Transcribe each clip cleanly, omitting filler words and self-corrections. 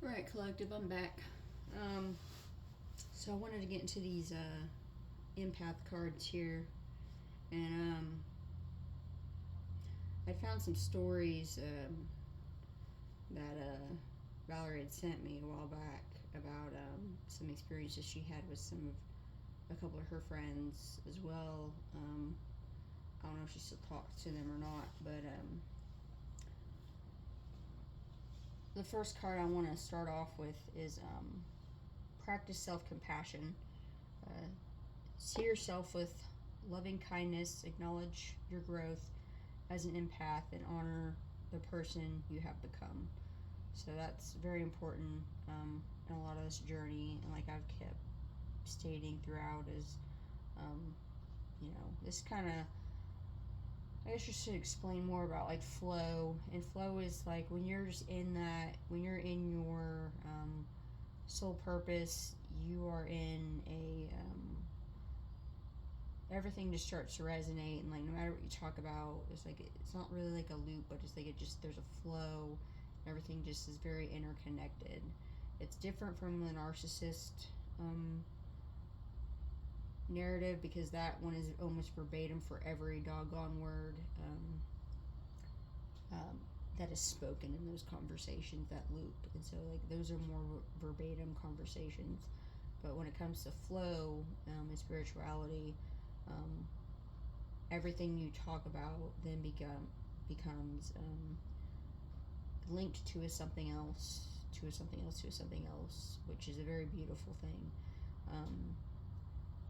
Alright, collective, I'm back. So I wanted to get into these empath cards here, and I found some stories that Valerie had sent me a while back about some experiences she had with a couple of her friends as well. I don't know if she still talks to them or not, but the first card I want to start off with is practice self-compassion. See yourself with loving kindness, acknowledge your growth as an empath, and honor the person you have become. So that's very important in a lot of this journey, and like I've kept stating throughout is, this kind of, I guess you should explain more about like flow. And flow is like when you're just in that, when you're in your soul purpose, you are in a, everything just starts to resonate, and like no matter what you talk about, it's like, it's not really like a loop, but it's like there's a flow. Everything just is very interconnected. It's different from the narcissist narrative, because that one is almost verbatim for every doggone word that is spoken in those conversations, that loop. And so like those are more verbatim conversations. But when it comes to flow and spirituality, everything you talk about then becomes linked to something else, to something else, to something else, which is a very beautiful thing.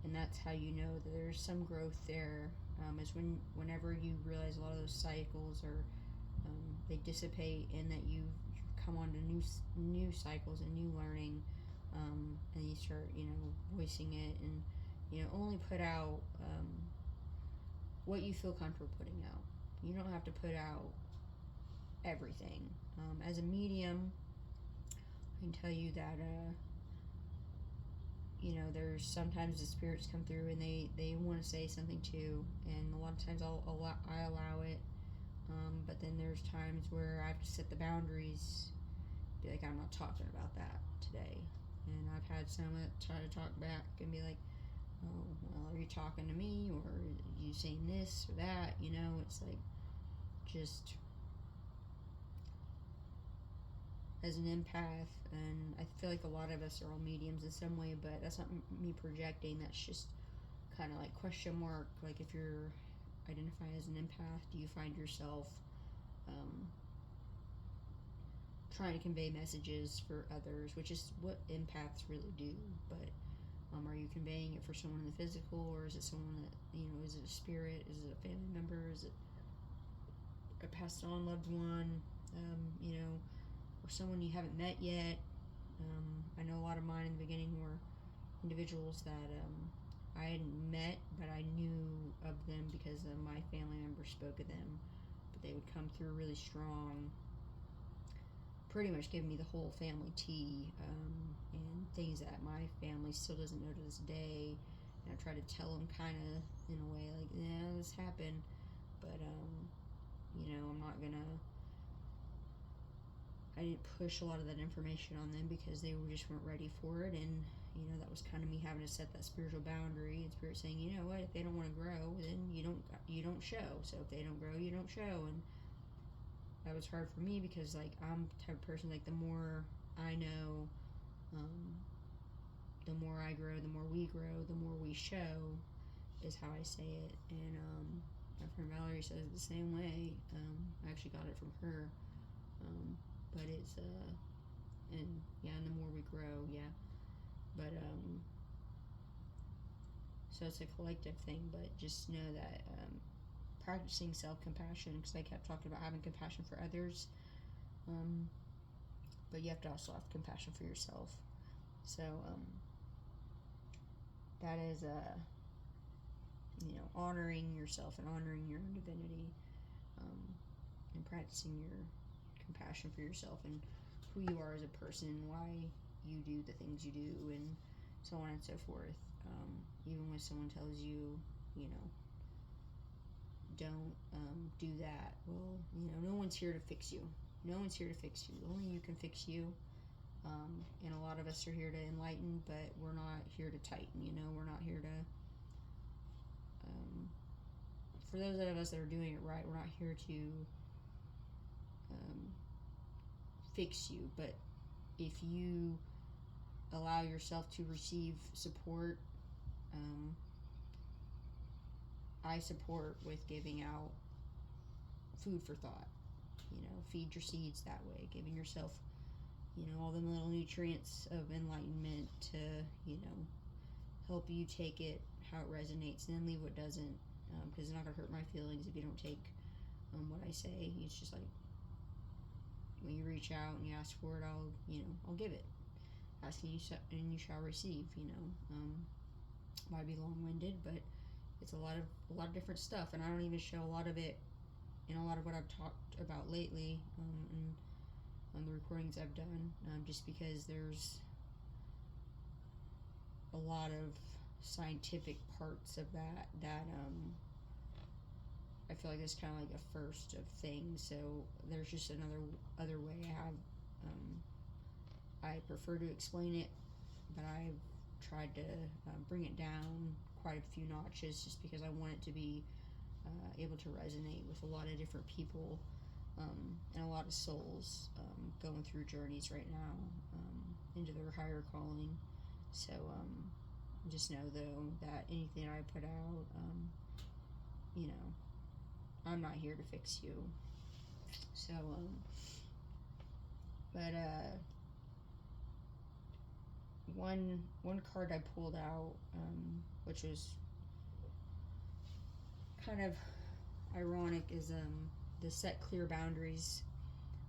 And that's how you know that there's some growth there, is whenever you realize a lot of those cycles are they dissipate, and that you come on to new cycles and new learning, and you start voicing it, and only put out what you feel comfortable putting out. You don't have to put out everything. As a medium, I can tell you that there's sometimes the spirits come through and they want to say something too, and a lot of times I allow it, but then there's times where I have to set the boundaries, be like, I'm not talking about that today. And I've had some that try to talk back and be like, oh, well, are you talking to me, or are you saying this or that? It's like, just as an empath, and I feel like a lot of us are all mediums in some way, but that's not me projecting. That's just kind of like question mark. Like, if you're identifying as an empath, do you find yourself trying to convey messages for others, which is what empaths really do? But are you conveying it for someone in the physical, or is it someone that, is it a spirit, is it a family member, is it a passed on loved one, or someone you haven't met yet? I know a lot of mine in the beginning were individuals that I hadn't met, but I knew of them because my family members spoke of them. But they would come through really strong, pretty much giving me the whole family tea, and things that my family still doesn't know to this day. And I try to tell them kind of in a way like, yeah, this happened, but I'm not gonna, I didn't push a lot of that information on them because they just weren't ready for it. And that was kind of me having to set that spiritual boundary, and spirit saying, you know what, if they don't want to grow, then you don't show. So if they don't grow, you don't show. And that was hard for me because like I'm the type of person, like the more I know, the more I grow, the more we grow, the more we show, is how I say it. And my friend Valerie says it the same way. I actually got it from her. But it's and the more we grow, but so it's a collective thing. But just know that practicing self-compassion, because I kept talking about having compassion for others, but you have to also have compassion for yourself. So that is honoring yourself and honoring your own divinity, and practicing your compassion for yourself and who you are as a person, and why you do the things you do, and so on and so forth. Even when someone tells you, don't do that, well, no one's here to fix you. No one's here to fix you. Only you can fix you. And a lot of us are here to enlighten, but we're not here to tighten. We're not here to. For those of us that are doing it right, we're not here to fix you. But if you allow yourself to receive support, I support with giving out food for thought. Feed your seeds that way, giving yourself, all the little nutrients of enlightenment to, help you take it how it resonates, and then leave what doesn't, because it's not going to hurt my feelings if you don't take what I say. It's just like when you reach out and you ask for it, I'll give it. Ask and you shall receive. Might be long-winded, but it's a lot of different stuff, and I don't even show a lot of it in a lot of what I've talked about lately, and on the recordings I've done, just because there's a lot of scientific parts of that I feel like it's kind of like a first of things. So there's just other way I prefer to explain it, but I've tried to bring it down quite a few notches, just because I want it to be able to resonate with a lot of different people, and a lot of souls going through journeys right now into their higher calling. So just know, though, that anything I put out, I'm not here to fix you. So, but one card I pulled out, which was kind of ironic, is the set clear boundaries.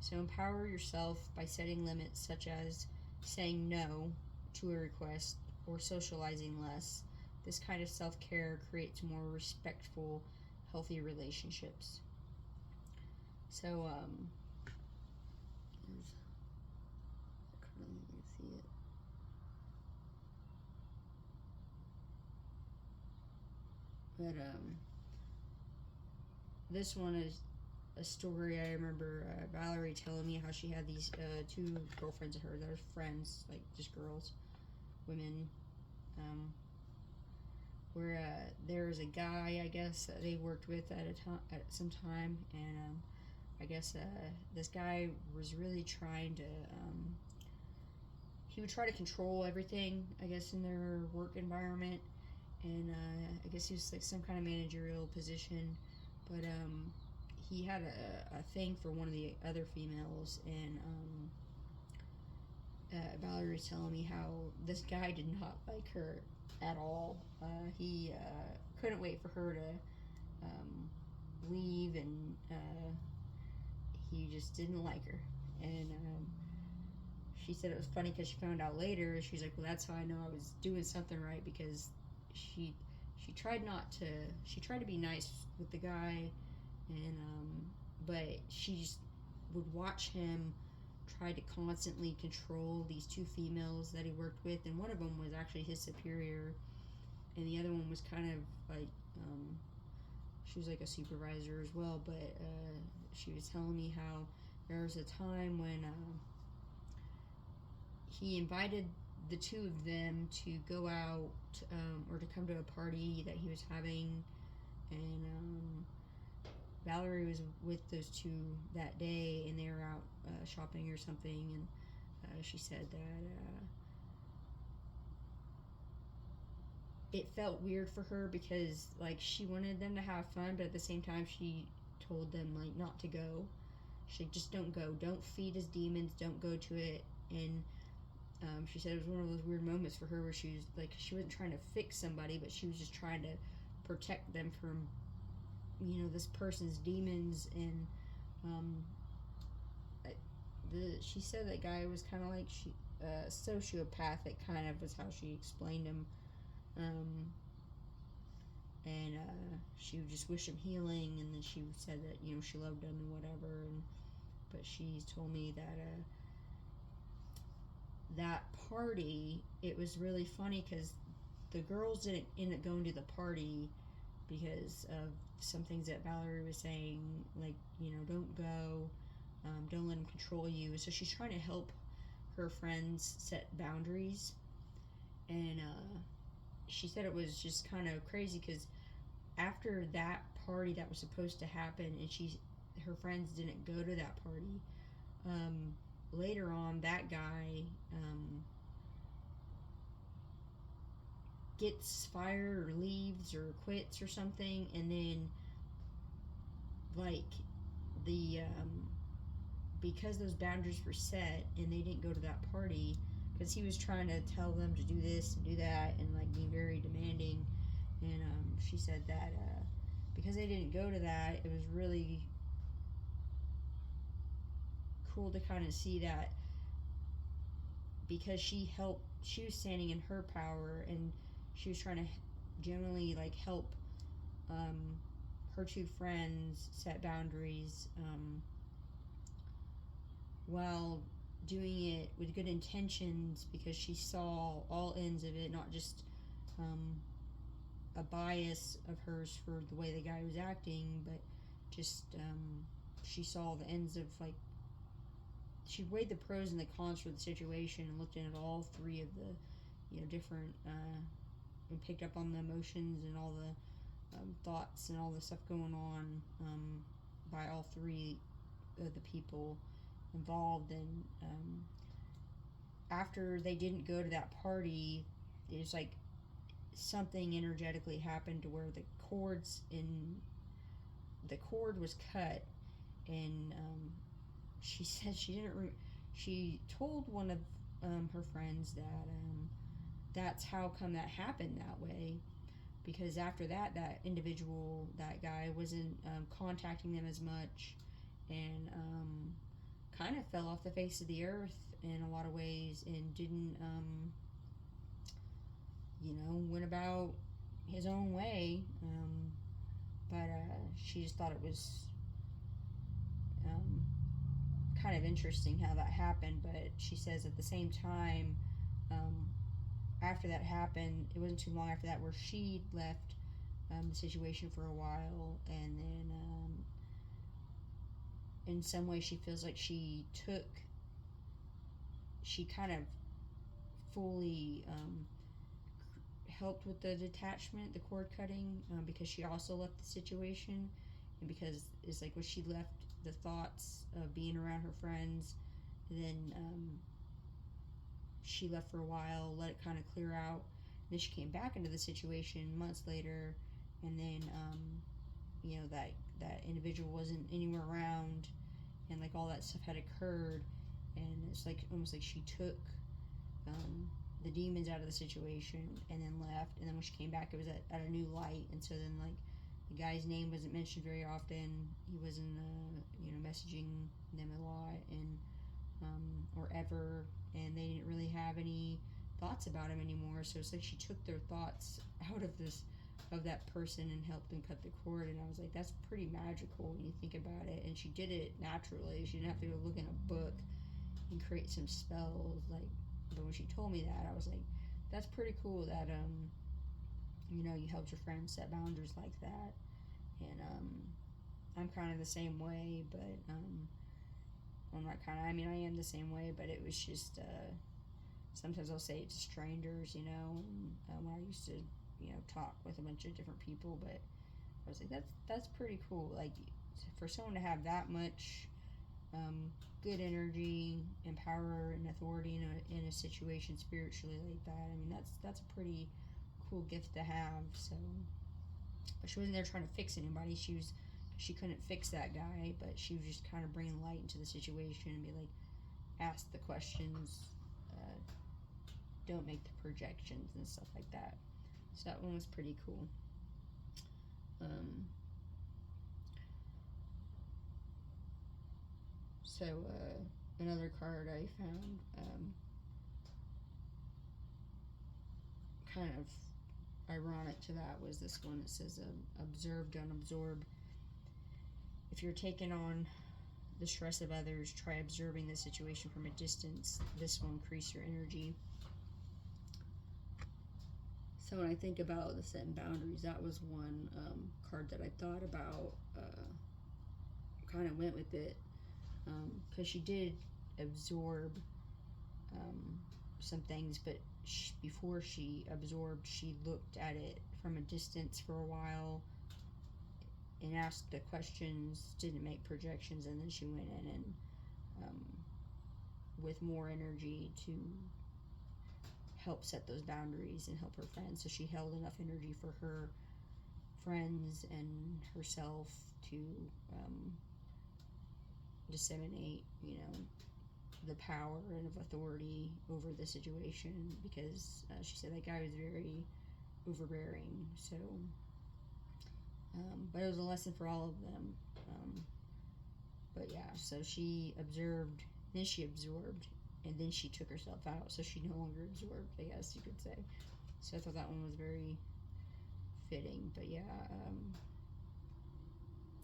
So empower yourself by setting limits, such as saying no to a request or socializing less. This kind of self-care creates more respectful, healthy relationships. So I couldn't even see it. But this one is a story I remember Valerie telling me how she had these two girlfriends of hers that are friends, like just girls, women, where there was a guy, I guess, that they worked with at some time, and I guess this guy was really trying to, he would try to control everything, I guess, in their work environment, and I guess he was like some kind of managerial position, but he had a thing for one of the other females, and Valerie was telling me how this guy did not like her at all. He couldn't wait for her to leave, and he just didn't like her. And she said it was funny because she found out later. She's like, well, that's how I know I was doing something right, because she tried to be nice with the guy, and but she just would watch him try to constantly control these two females that he worked with, and one of them was actually his superior, and the other one was kind of like she was like a supervisor as well. But she was telling me how there was a time when he invited the two of them to go out or to come to a party that he was having, and Valerie was with those two that day, and they were out shopping or something, and she said that it felt weird for her, because like she wanted them to have fun, but at the same time she told them like not to go. She like, just don't go, don't feed his demons, don't go to it. And she said it was one of those weird moments for her where she was like, she wasn't trying to fix somebody, but she was just trying to protect them from, this person's demons. And she said that guy was kind of like sociopathic, kind of was how she explained him. And she would just wish him healing, and then she said that she loved him and whatever. But she told me that that party, it was really funny because the girls didn't end up going to the party because of some things that Valerie was saying, like don't go, don't let him control you. So she's trying to help her friends set boundaries, and she said it was just kind of crazy because after that party that was supposed to happen, and her friends didn't go to that party. Um, Later on, that guy gets fired or leaves or quits or something, and then like the because those boundaries were set and they didn't go to that party because he was trying to tell them to do this and do that and like be very demanding, and she said that because they didn't go to that, it was really cool to kind of see that because she was standing in her power, and she was trying to generally like help um, her two friends set boundaries, while doing it with good intentions because she saw all ends of it, not just um, a bias of hers for the way the guy was acting, but just she saw the ends of like she weighed the pros and the cons for the situation and looked at all three of the different and picked up on the emotions and all the thoughts and all the stuff going on by all three of the people involved. And after they didn't go to that party, it was like something energetically happened to where the cord was cut, and she said she didn't. She told one of her friends that that's how come that happened that way, because after that, that individual, that guy, wasn't contacting them as much, and kind of fell off the face of the earth in a lot of ways, and didn't, went about his own way. But she just thought it was um, kind of interesting how that happened. But she says at the same time, after that happened, it wasn't too long after that where she left the situation for a while, and then in some way she feels like she kind of fully helped with the detachment, the cord cutting, because she also left the situation, and because it's like when she left the thoughts of being around her friends, then she left for a while, let it kind of clear out. And then she came back into the situation months later, and then that individual wasn't anywhere around, and like all that stuff had occurred, and it's like almost like she took the demons out of the situation and then left, and then when she came back, it was at a new light, and so then like the guy's name wasn't mentioned very often. He wasn't messaging them a lot, and or ever, and they didn't really have any thoughts about him anymore. So it's like she took their thoughts out of that person and helped them cut the cord. And I was like, that's pretty magical when you think about it. And she did it naturally. She didn't have to go look in a book and create some spells. Like, but when she told me that, I was like, that's pretty cool that you helped your friends set boundaries like that. And I'm kind of the same way, but I'm not kind of. I mean, I am the same way, but it was just sometimes I'll say it to strangers, when I used to talk with a bunch of different people. But I was like, that's pretty cool. Like, for someone to have that much good energy and power and authority in a situation spiritually like that. I mean, that's a pretty cool gift to have. So, but she wasn't there trying to fix anybody. She couldn't fix that guy, but she was just kind of bringing light into the situation and be like, ask the questions, don't make the projections and stuff like that. So that one was pretty cool. So another card I found, kind of ironic to that, was this one that says observe, don't absorb. If you're taking on the stress of others, try observing the situation from a distance. This will increase your energy. So when I think about the setting boundaries, that was one card that I thought about, kind of went with it, because she did absorb some things, but before she absorbed, she looked at it from a distance for a while and asked the questions, didn't make projections, and then she went in and with more energy to help set those boundaries and help her friends. So she held enough energy for her friends and herself to disseminate, the power and of authority over the situation, because she said that guy was very overbearing. So, but it was a lesson for all of them. But yeah, so she observed, then she absorbed, and then she took herself out, so she no longer absorbed, I guess you could say. So I thought that one was very fitting. But yeah,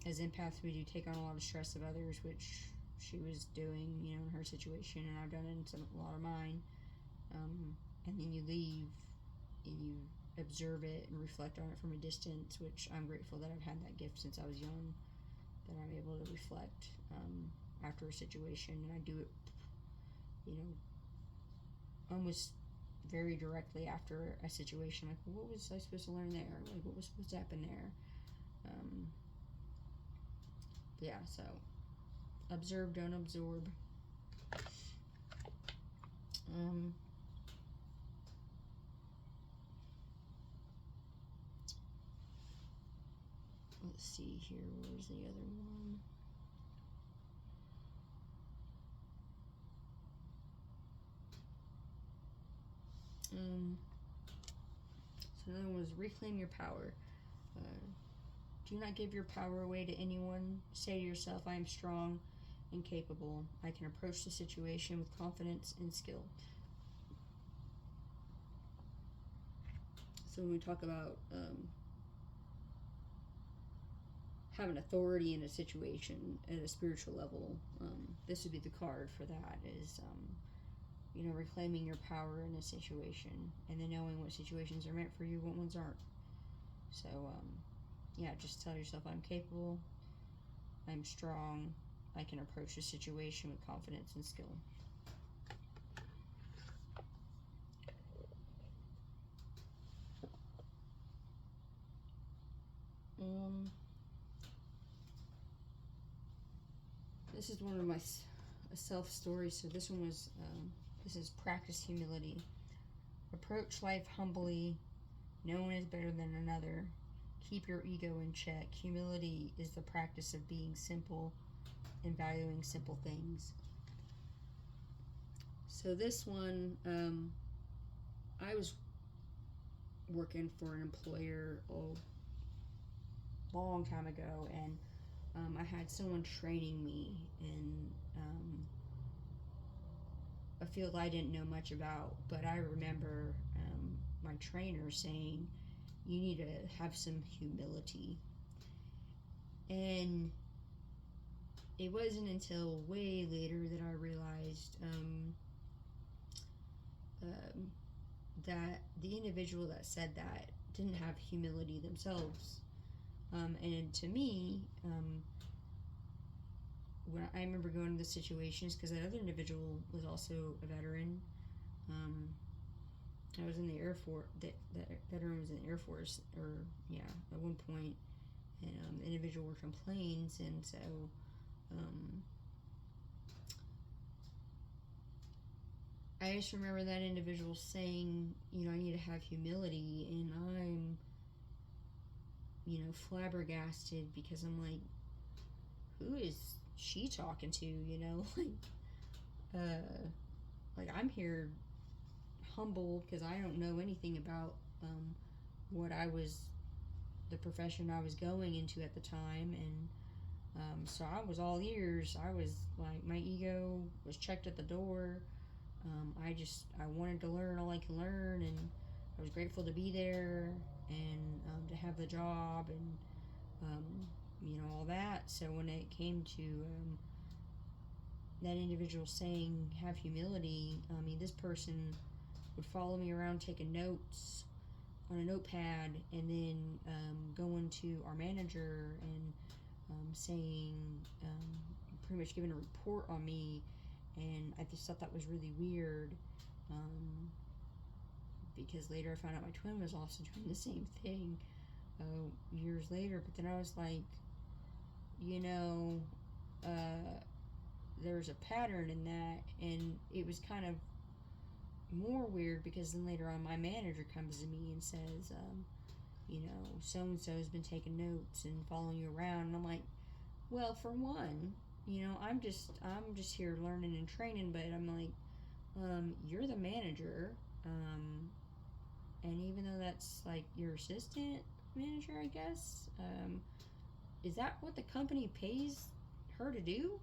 as empaths, we do take on a lot of stress of others, which she was doing, in her situation, and I've done it in a lot of mine. And then you leave and you observe it and reflect on it from a distance, which I'm grateful that I've had that gift since I was young, that I'm able to reflect after a situation, and I do it, almost very directly after a situation. Like, what was I supposed to learn there? Like, what was supposed to happen there? Yeah, so observe, don't absorb. Let's see here. Where's the other one? So another one was reclaim your power. Do not give your power away to anyone. Say to yourself, I am strong and capable. I can approach the situation with confidence and skill. So when we talk about having authority in a situation at a spiritual level, this would be the card for that, is reclaiming your power in a situation, and then knowing what situations are meant for you, what ones aren't. So yeah, just tell yourself, I'm capable, I'm strong, I can approach a situation with confidence and skill. This is one of my self stories. So this one was, this is practice humility. Approach life humbly. No one is better than another. Keep your ego in check. Humility is the practice of being simple and valuing simple things. So this one, I was working for an employer a long time ago, and I had someone training me in a field I didn't know much about, but I remember my trainer saying, you need to have some humility. And it wasn't until way later that I realized that the individual that said that didn't have humility themselves. And to me, when I remember going to the situations, because that other individual was also a veteran. I was in the Air Force. That veteran was in the Air Force, at one point, and the individual worked on planes, and so I just remember that individual saying, I need to have humility, and I'm, flabbergasted, because I'm like, who is she talking to? Like I'm here humble because I don't know anything about the profession I was going into at the time, and so I was all ears. I was like, my ego was checked at the door. I wanted to learn all I could learn, and I was grateful to be there, and to have the job, and all that. So when it came to that individual saying have humility, this person would follow me around taking notes on a notepad, and then going to our manager and saying, pretty much giving a report on me, And I just thought that was really weird, because later I found out my twin was also doing the same thing years later. But then I was like, you know, there's a pattern in that, and it was kind of more weird because then later on my manager comes to me and says, you know, so and so has been taking notes and following you around, and I'm like, well, for one, you know, I'm just here learning and training, but I'm like, you're the manager, and even though that's like your assistant manager, I guess, is that what the company pays her to do?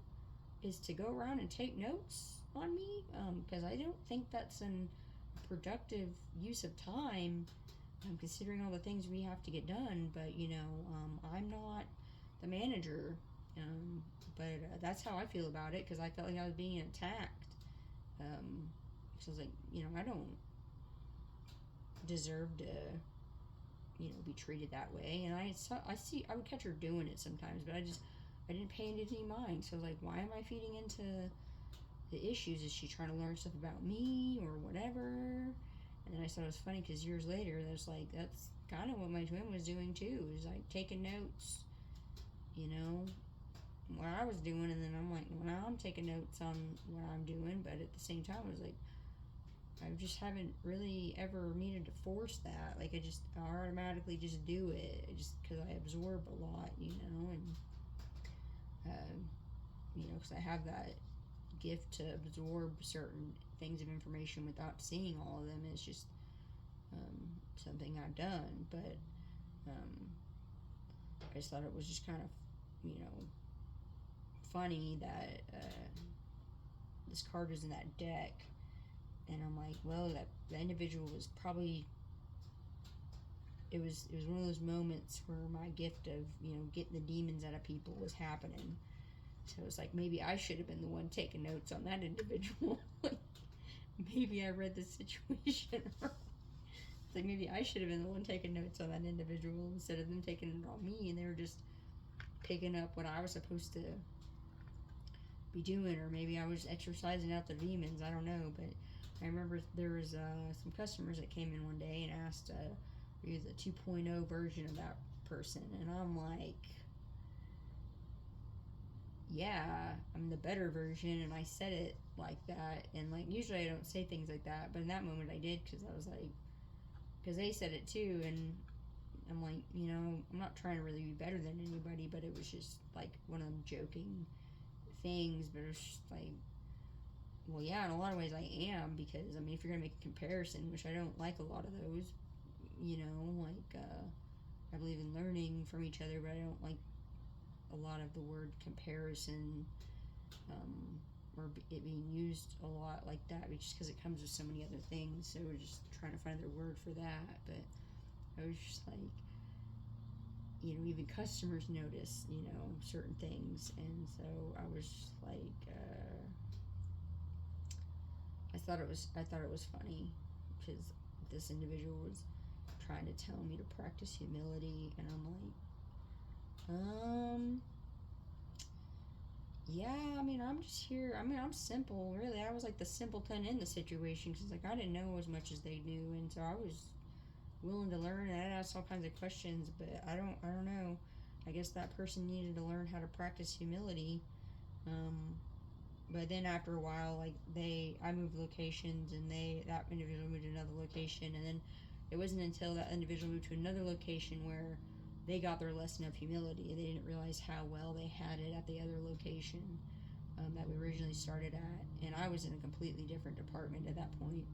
Is to go around and take notes on me? Because I don't think that's a productive use of time, considering all the things we have to get done. But you know, I'm not the manager. But that's how I feel about it, because I felt like I was being attacked. So I was like, you know, I don't deserve to, you know, be treated that way. And I would catch her doing it sometimes, but I didn't pay any mind. So I was like, why am I feeding into the issues? Is she trying to learn stuff about me or whatever? And then I thought it was funny because years later, that's kind of what my twin was doing too. Is like taking notes, you know, what I was doing, and then I'm like, well, now I'm taking notes on what I'm doing, but at the same time, I was like, I just haven't really ever needed to force that. Like, I automatically just do it, just because I absorb a lot, you know, and you know, because I have that gift to absorb certain things of information without seeing all of them. It's just something I've done, but I just thought it was just kind of, you know, funny that this card was in that deck, and I'm like, well, that the individual was probably, it was one of those moments where my gift of, you know, getting the demons out of people was happening. So it's like, maybe I should have been the one taking notes on that individual. Like, maybe I read the situation wrong. It's like, maybe I should have been the one taking notes on that individual instead of them taking it on me, and they were just picking up what I was supposed to be doing, or maybe I was exercising out the demons. I don't know, but I remember there was some customers that came in one day and asked, are you the 2.0 version of that person? And I'm like, yeah, I'm the better version, and I said it like that. And like, usually I don't say things like that, but in that moment I did, because I was like, because they said it too, and I'm like, you know, I'm not trying to really be better than anybody, but it was just like one of them joking things. But it was just like, well, yeah, in a lot of ways I am, because I mean, if you're gonna make a comparison, which I don't like a lot of those, you know, like I believe in learning from each other, but I don't like a lot of the word comparison, or it being used a lot like that, just because it comes with so many other things. So we're just trying to find another word for that. But I was just like, you know, even customers notice, you know, certain things, and so I was just like, I thought it was funny, because this individual was trying to tell me to practice humility, and I'm like, yeah, I mean, I'm just here. I mean, I'm simple, really. I was like the simpleton in the situation, because like I didn't know as much as they knew, and so I was willing to learn, and I asked all kinds of questions. But I don't know. I guess that person needed to learn how to practice humility. But then after a while, like I moved locations, and that individual moved to another location, and then it wasn't until that individual moved to another location where they got their lesson of humility. They didn't realize how well they had it at the other location that we originally started at, and I was in a completely different department at that point,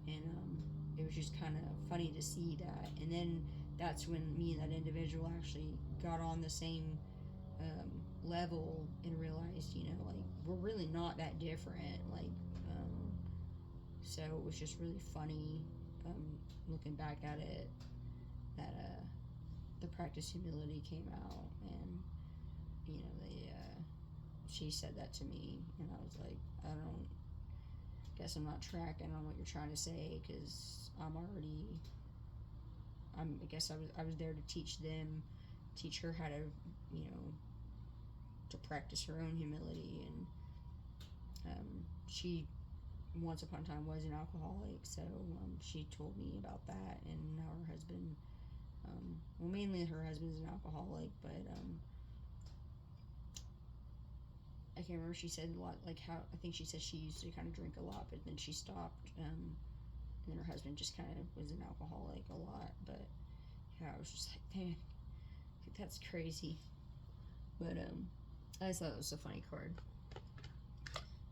and it was just kind of funny to see that. And then that's when me and that individual actually got on the same level and realized, you know, like, we're really not that different. Like, so it was just really funny looking back at it, that the practice humility came out, and you know, she said that to me, and I was like, I guess I'm not tracking on what you're trying to say, because I guess I was there to teach her how to, you know, to practice her own humility. And she once upon a time was an alcoholic, so she told me about that, and now her husband, well, mainly her husband's an alcoholic, but I can't remember. She said a lot, like how I think she said she used to kind of drink a lot, but then she stopped, and then her husband just kind of was an alcoholic a lot. But yeah, I was just like, dang, that's crazy. But I just thought it was a funny card.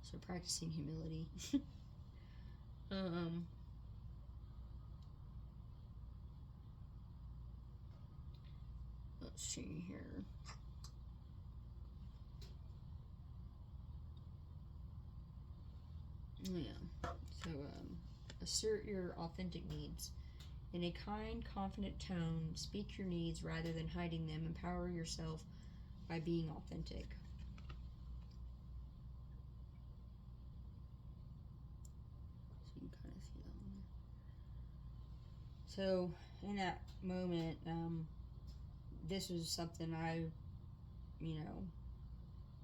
So practicing humility. Let's see here. Yeah. So assert your authentic needs. In a kind, confident tone, speak your needs rather than hiding them. Empower yourself by being authentic. So you can kind of see that one. So in that moment, this was something I,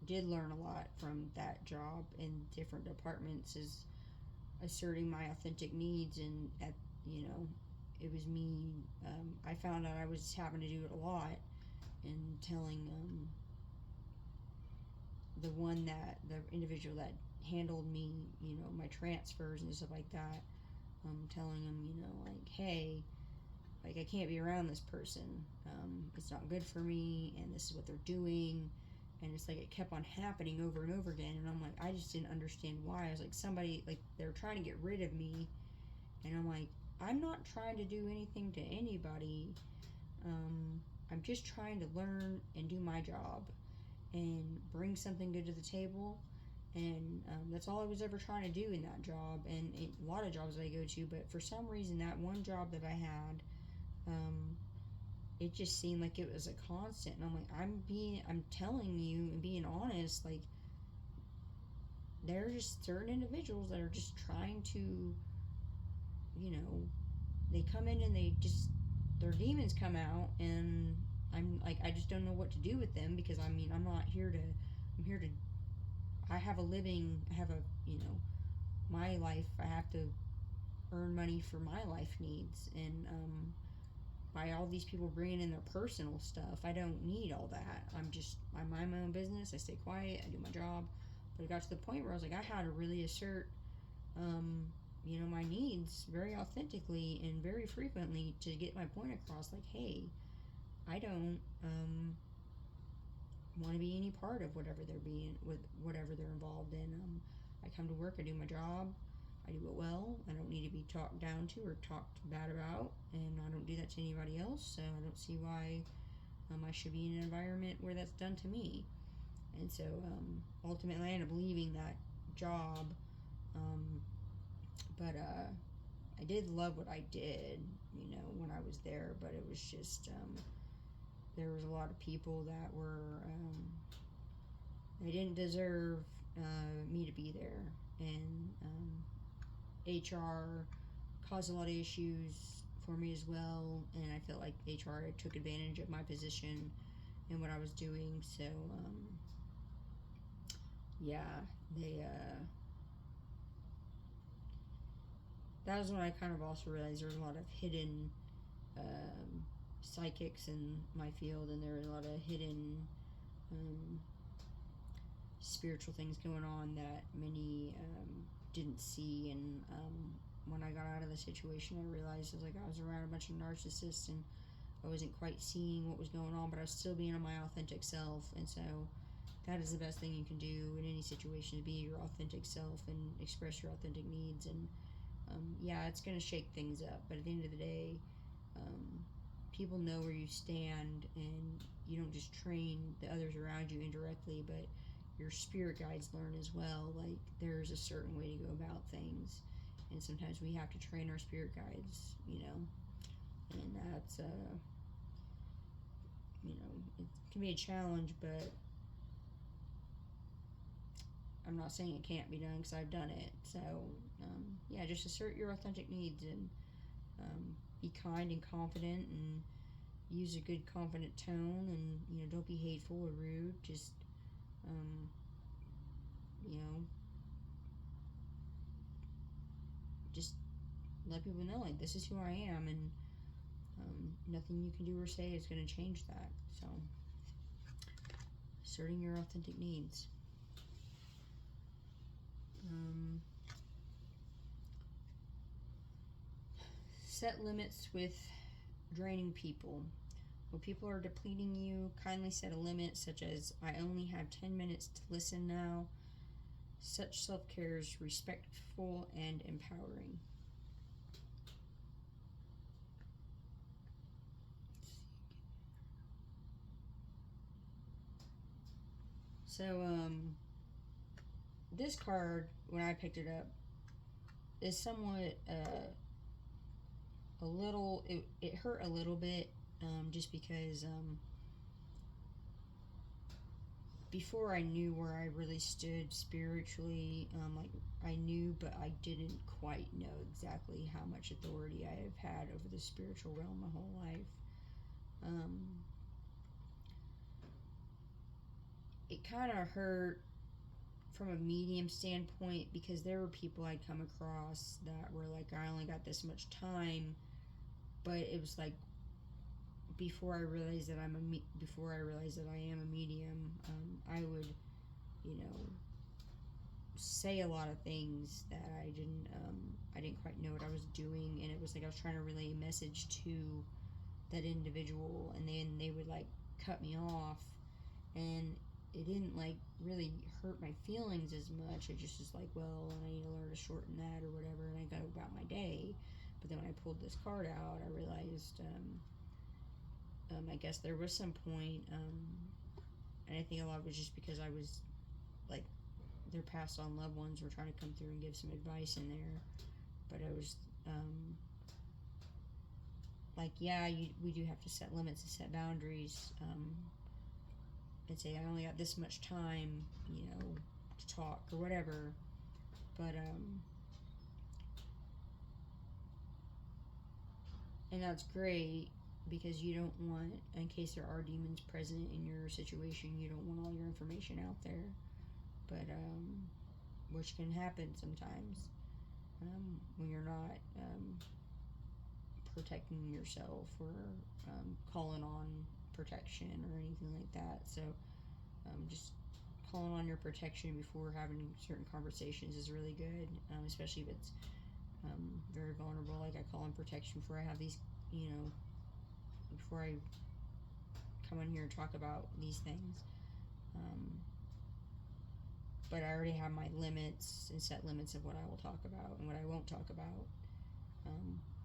did learn a lot from that job in different departments, is asserting my authentic needs. And it was me. I found out I was having to do it a lot, and telling the individual that handled me, my transfers and stuff like that, telling them, like, hey, like, I can't be around this person. It's not good for me, and this is what they're doing. And it's like it kept on happening over and over again. And I'm like, I just didn't understand why. I was like, somebody, like, they're trying to get rid of me. And I'm like, I'm not trying to do anything to anybody. I'm just trying to learn and do my job and bring something good to the table. And that's all I was ever trying to do in that job, and a lot of jobs that I go to. But for some reason, that one job that I had, it just seemed like it was a constant. And I'm like, I'm telling you and being honest, like, there are just certain individuals that are just trying to, they come in and their demons come out, and I'm like, I just don't know what to do with them, because I'm not here to, I'm here to, I have a living, I have my life, I have to earn money for my life needs. And by all these people bringing in their personal stuff, I don't need all that. I mind my own business, I stay quiet, I do my job. But it got to the point where I was like, I had to really assert, my needs very authentically and very frequently to get my point across. Like, hey, I don't want to be any part of whatever they're involved in. I come to work, I do my job, I do it well. I don't need to be talked down to or talked bad about, and I don't do that to anybody else. So I don't see why I should be in an environment where that's done to me. And so ultimately, I ended up leaving that job. But I did love what I did, when I was there. But it was just there was a lot of people that were they didn't deserve me to be there, and HR caused a lot of issues for me as well. And I felt like HR took advantage of my position and what I was doing. So yeah, they that was when I kind of also realized there was a lot of hidden psychics in my field, and there were a lot of hidden spiritual things going on that many didn't see. And when I got out of the situation, I realized I was around a bunch of narcissists, and I wasn't quite seeing what was going on, but I was still being my authentic self. And so that is the best thing you can do in any situation, to be your authentic self and express your authentic needs. And yeah, it's going to shake things up, but at the end of the day, people know where you stand, and you don't just train the others around you indirectly, but your spirit guides learn as well. Like, there's a certain way to go about things, and sometimes we have to train our spirit guides, and that's it can be a challenge. But I'm not saying it can't be done, because I've done it. So yeah, just assert your authentic needs, and be kind and confident, and use a good confident tone, and don't be hateful or rude. Just just let people know, like, this is who I am, and nothing you can do or say is going to change that. So, asserting your authentic needs. Set limits with draining people. When people are depleting you, kindly set a limit, such as, I only have 10 minutes to listen now. Such self-care is respectful and empowering. So, this card, when I picked it up, is somewhat a little, it hurt a little bit, just because before I knew where I really stood spiritually, like, I knew, but I didn't quite know exactly how much authority I have had over the spiritual realm my whole life. It kind of hurt from a medium standpoint, because there were people I'd come across that were like, I only got this much time, but it was like, before I realized that I am a medium, I would, say a lot of things that I didn't quite know what I was doing, and it was like I was trying to relay a message to that individual, and then they would like cut me off, and it didn't like really hurt my feelings as much. It just was like, well, I need to learn to shorten that or whatever, and I go about my day. But then when I pulled this card out, I realized, I guess there was some point, and I think a lot of it was just because I was like, their passed on loved ones were trying to come through and give some advice in there, but I was like, yeah, we do have to set limits and set boundaries, and say, I only got this much time, to talk or whatever. But and that's great, because you don't want, in case there are demons present in your situation, you don't want all your information out there. But which can happen sometimes, when you're not protecting yourself, or calling on protection or anything like that. So just calling on your protection before having certain conversations is really good, especially if it's very vulnerable. Like, I call on protection before I have these, before I come on here and talk about these things. But I already have my limits and set limits of what I will talk about and what I won't talk about.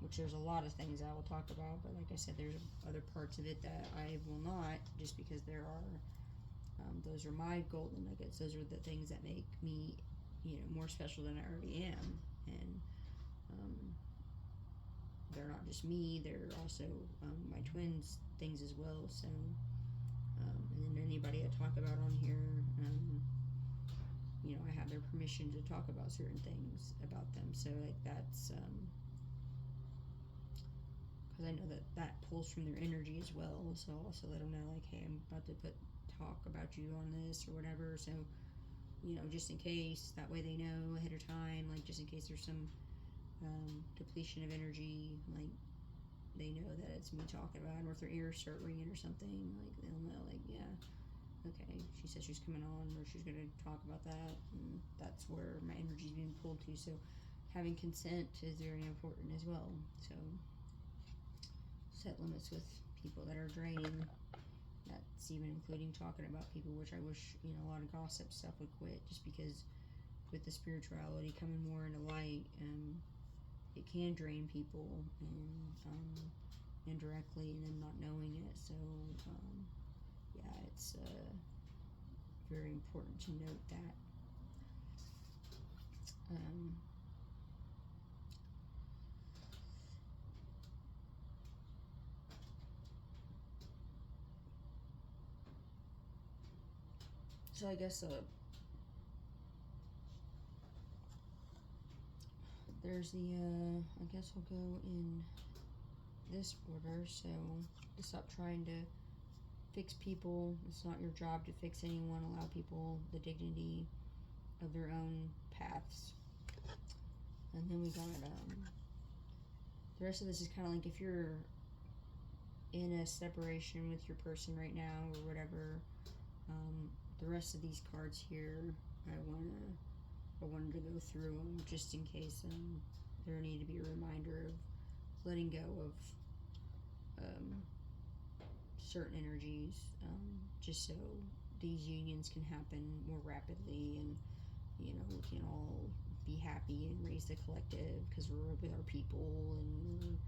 Which there's a lot of things I will talk about, but like I said, there's other parts of it that I will not, just because there are, those are my golden nuggets. Those are the things that make me, more special than I already am. And they're not just me, they're also my twins' things as well. So, and then anybody I talk about on here, I have their permission to talk about certain things about them. So, like, that's, because I know that pulls from their energy as well. So I'll also let them know, like, hey, I'm about to talk about you on this or whatever. So, just in case, that way they know ahead of time, like, just in case there's some depletion of energy, like, they know that it's me talking about it. Or if their ears start ringing or something, like, they'll know, like, yeah, okay, she said she's coming on, or she's going to talk about that, and that's where my energy's being pulled to. So having consent is very important as well. So set limits with people that are draining. That's even including talking about people, which I wish, a lot of gossip stuff would quit, just because with the spirituality coming more into light, it can drain people, and indirectly, and then not knowing it. So yeah, it's very important to note that. So I guess there's the, I guess I'll go in this order. So to stop trying to fix people. It's not your job to fix anyone. Allow people the dignity of their own paths. And then we got the rest of this is kind of like if you're in a separation with your person right now or whatever. The rest of these cards here, I wanted to go through them just in case there need to be a reminder of letting go of certain energies, just so these unions can happen more rapidly, and we can all be happy and raise the collective because we're with our people, and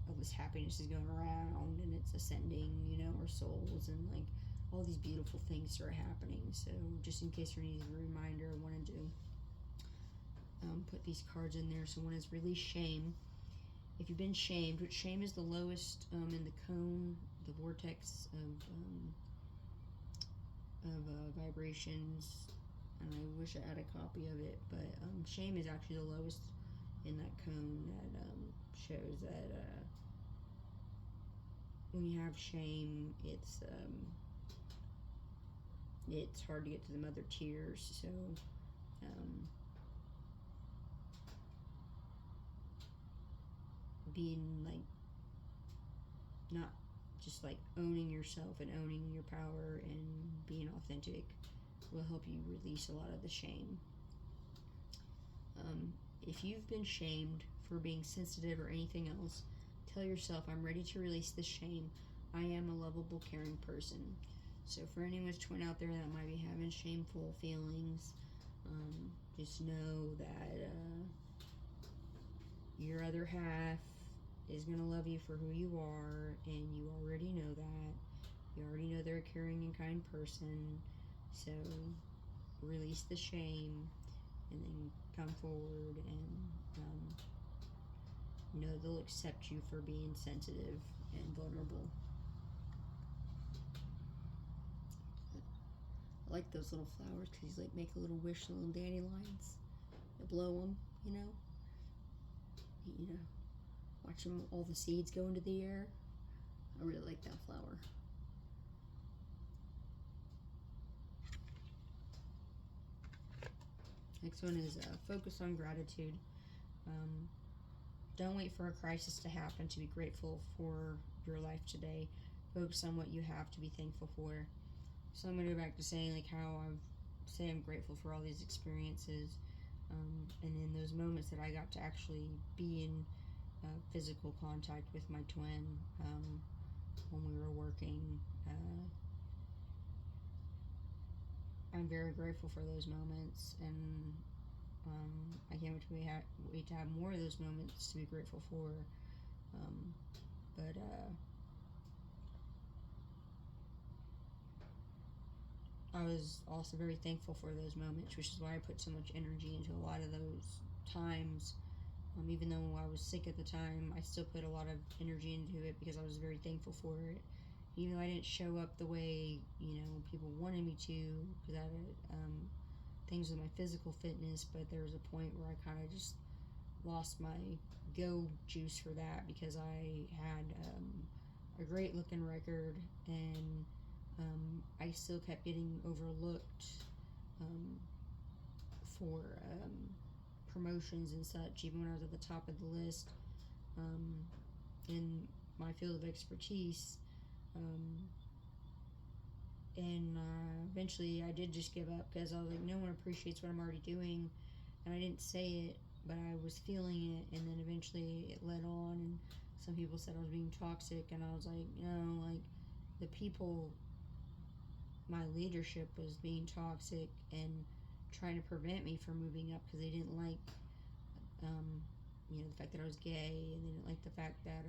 all this happiness is going around and it's ascending, our souls, and like all these beautiful things are happening. So just in case there needs a reminder, I wanted to put these cards in there. So one is release shame. If you've been shamed, which shame is the lowest in the cone, the vortex of vibrations, and I wish I had a copy of it, but shame is actually the lowest in that cone. That shows that when you have shame, it's hard to get to the mother tears. So being like not just like owning yourself and owning your power and being authentic will help you release a lot of the shame. If you've been shamed for being sensitive or anything else, tell yourself, I'm ready to release the shame. I am a lovable, caring person. So for anyone's twin out there that might be having shameful feelings, just know that your other half is going to love you for who you are, and you already know that. You already know they're a caring and kind person. So release the shame and then come forward and know they'll accept you for being sensitive and vulnerable. I like those little flowers because you like make a little wish, little dandelions. You blow them, watch them, all the seeds go into the air. I really like that flower. Next one is focus on gratitude. Don't wait for a crisis to happen to be grateful for your life today. Focus on what you have to be thankful for. So I'm going to go back to saying like how I'm grateful for all these experiences, and in those moments that I got to actually be in physical contact with my twin when we were working. I'm very grateful for those moments, and I can't wait to have more of those moments to be grateful for. But I was also very thankful for those moments, which is why I put so much energy into a lot of those times. Even though I was sick at the time, I still put a lot of energy into it because I was very thankful for it. Even though I didn't show up the way people wanted me to, because I had things with my physical fitness, but there was a point where I kind of just lost my go juice for that because I had a great looking record, and I still kept getting overlooked for promotions and such, even when I was at the top of the list in my field of expertise. And eventually I did just give up because I was like, no one appreciates what I'm already doing, and I didn't say it, but I was feeling it. And then eventually it led on, and some people said I was being toxic, and I was like, no, like the people, my leadership was being toxic and trying to prevent me from moving up because they didn't like the fact that I was gay, and they didn't like the fact that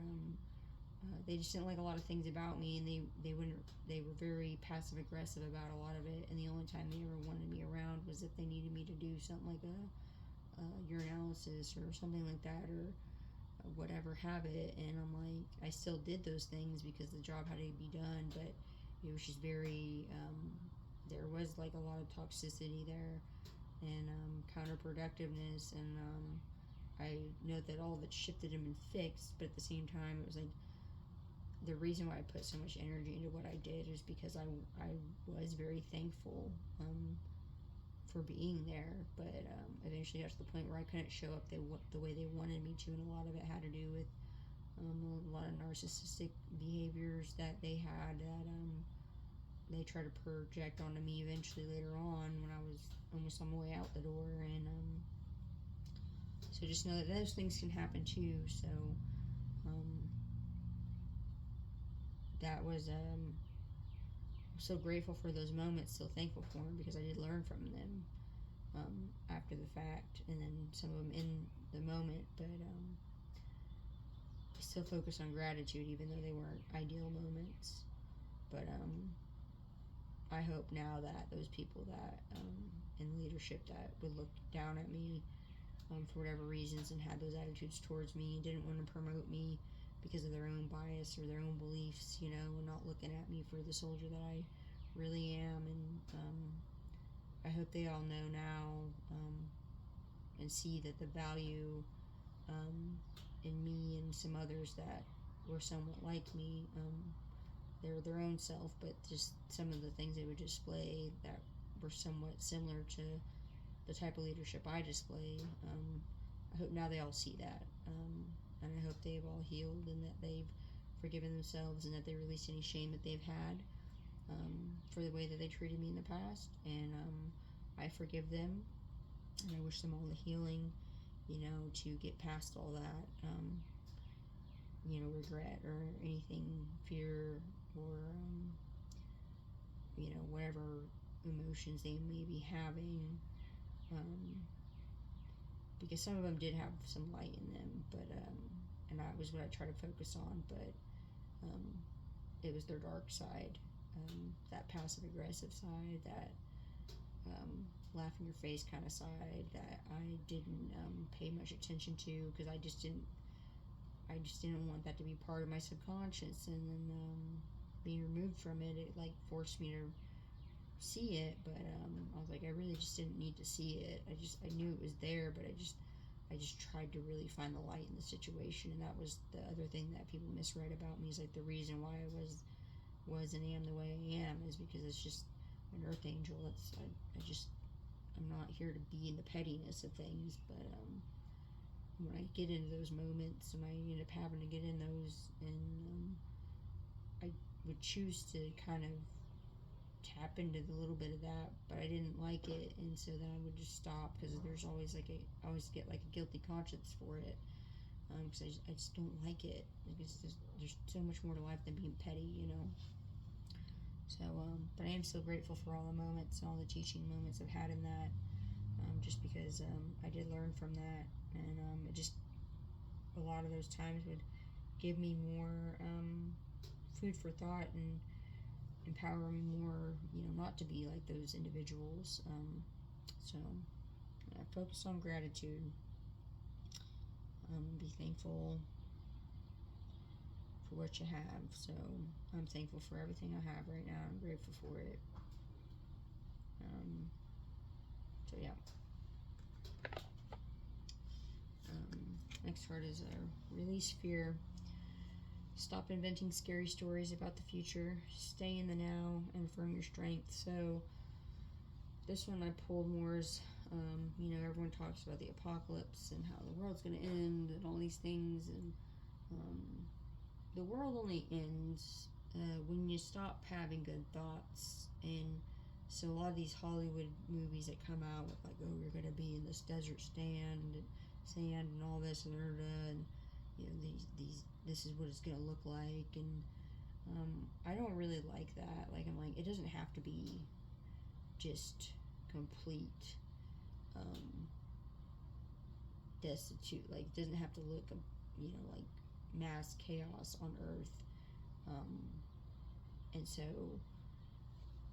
they just didn't like a lot of things about me, and they were very passive aggressive about a lot of it, and the only time they ever wanted me around was if they needed me to do something like a urinalysis or something like that, or whatever have it. And I'm like, I still did those things because the job had to be done, but it was just very there was like a lot of toxicity there, and counterproductiveness, and I know that all of it shifted and been fixed, but at the same time it was like the reason why I put so much energy into what I did is because I was very thankful for being there, but eventually got to the point where I couldn't show up the way they wanted me to, and a lot of it had to do with a lot of narcissistic behaviors that they had that they tried to project onto me eventually later on when I was almost on my way out the door. And so just know that those things can happen too. So that was so grateful for those moments, so thankful for them, because I did learn from them after the fact, and then some of them in the moment. But I still focus on gratitude, even though they weren't ideal moments. But I hope now that those people that in leadership that would look down at me for whatever reasons and had those attitudes towards me and didn't want to promote me because of their own bias or their own beliefs, and not looking at me for the soldier that I really am. And I hope they all know now and see that the value in me and some others that were somewhat like me, they're their own self, but just some of the things they would display that were somewhat similar to the type of leadership I display. I hope now they all see that, and I hope they've all healed and that they've forgiven themselves and that they released any shame that they've had for the way that they treated me in the past. And I forgive them, and I wish them all the healing, to get past all that, regret or anything, fear, or whatever emotions they may be having, because some of them did have some light in them, but and that was what I try to focus on, but it was their dark side, that passive aggressive side, that laugh in your face kind of side that I didn't pay much attention to, because I just didn't want that to be part of my subconscious. And then being removed from it, it like forced me to see it, but I was like, I really just didn't need to see it. I knew it was there, but I just tried to really find the light in the situation. And that was the other thing that people misread about me, is like the reason why I was and am the way I am is because it's just an earth angel. I'm not here to be in the pettiness of things, but when I get into those moments, and I end up having to get in those, and I would choose to kind of tap into the little bit of that, but I didn't like it, and so then I would just stop, because there's always I always get like a guilty conscience for it, because I just don't like it. There's so much more to life than being petty. So, but I am so grateful for all the moments and all the teaching moments I've had in that, just because I did learn from that, and it just, a lot of those times would give me more food for thought and empower me more, not to be like those individuals. So, focus on gratitude, be thankful for what you have. So I'm thankful for everything I have right now. I'm grateful for it. So yeah. Next card is release fear. Stop inventing scary stories about the future. Stay in the now and affirm your strength. So this one I pulled more as, everyone talks about the apocalypse and how the world's going to end and all these things, and the world only ends when you stop having good thoughts. And so a lot of these Hollywood movies that come out with like, oh, you're gonna be in this desert sand and all this and this is what it's gonna look like, and I don't really like that. Like, I'm like, it doesn't have to be just complete destitute. Like, it doesn't have to look like mass chaos on Earth. And so,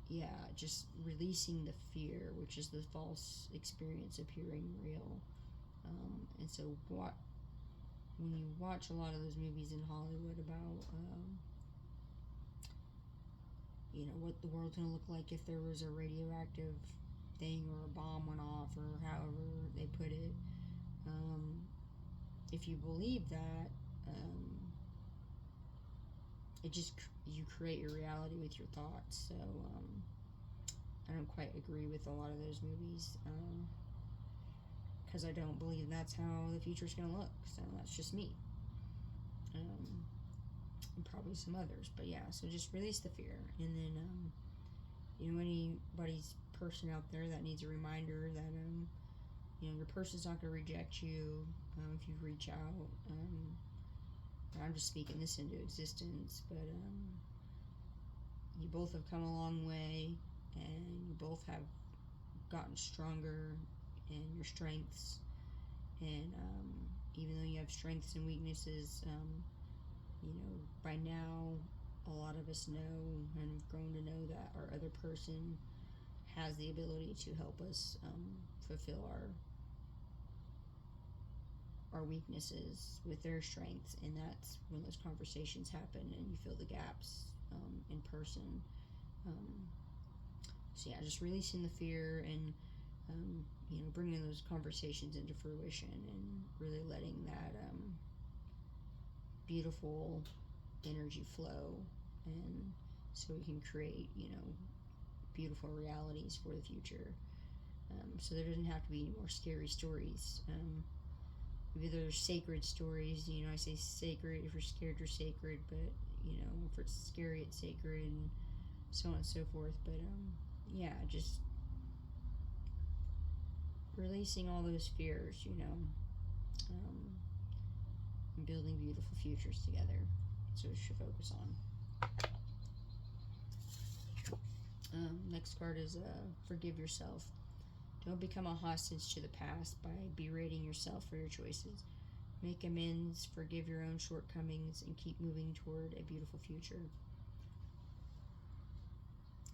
yeah, just releasing the fear, which is the false experience appearing real. And so, when you watch a lot of those movies in Hollywood about, what the world's going to look like if there was a radioactive thing or a bomb went off, or however they put it, if you believe that, it just, you create your reality with your thoughts. So I don't quite agree with a lot of those movies, because I don't believe that's how the future's going to look. So that's just me. And probably some others. But yeah, so just release the fear. And then, anybody's person out there that needs a reminder that, your person's not going to reject you if you reach out. I'm just speaking this into existence, but you both have come a long way, and you both have gotten stronger in your strengths. And even though you have strengths and weaknesses, by now a lot of us know and have grown to know that our other person has the ability to help us fulfill our weaknesses with their strengths, and that's when those conversations happen and you fill the gaps in person. So yeah, just releasing the fear and bringing those conversations into fruition and really letting that beautiful energy flow, and so we can create beautiful realities for the future. So there doesn't have to be any more scary stories. Maybe there's sacred stories. I say sacred. If you're scared, you're sacred. But if it's scary, it's sacred, and so on and so forth. But yeah, just releasing all those fears. And building beautiful futures together. So we should focus on. Next card is forgive yourself. Don't become a hostage to the past by berating yourself for your choices. Make amends, forgive your own shortcomings, and keep moving toward a beautiful future.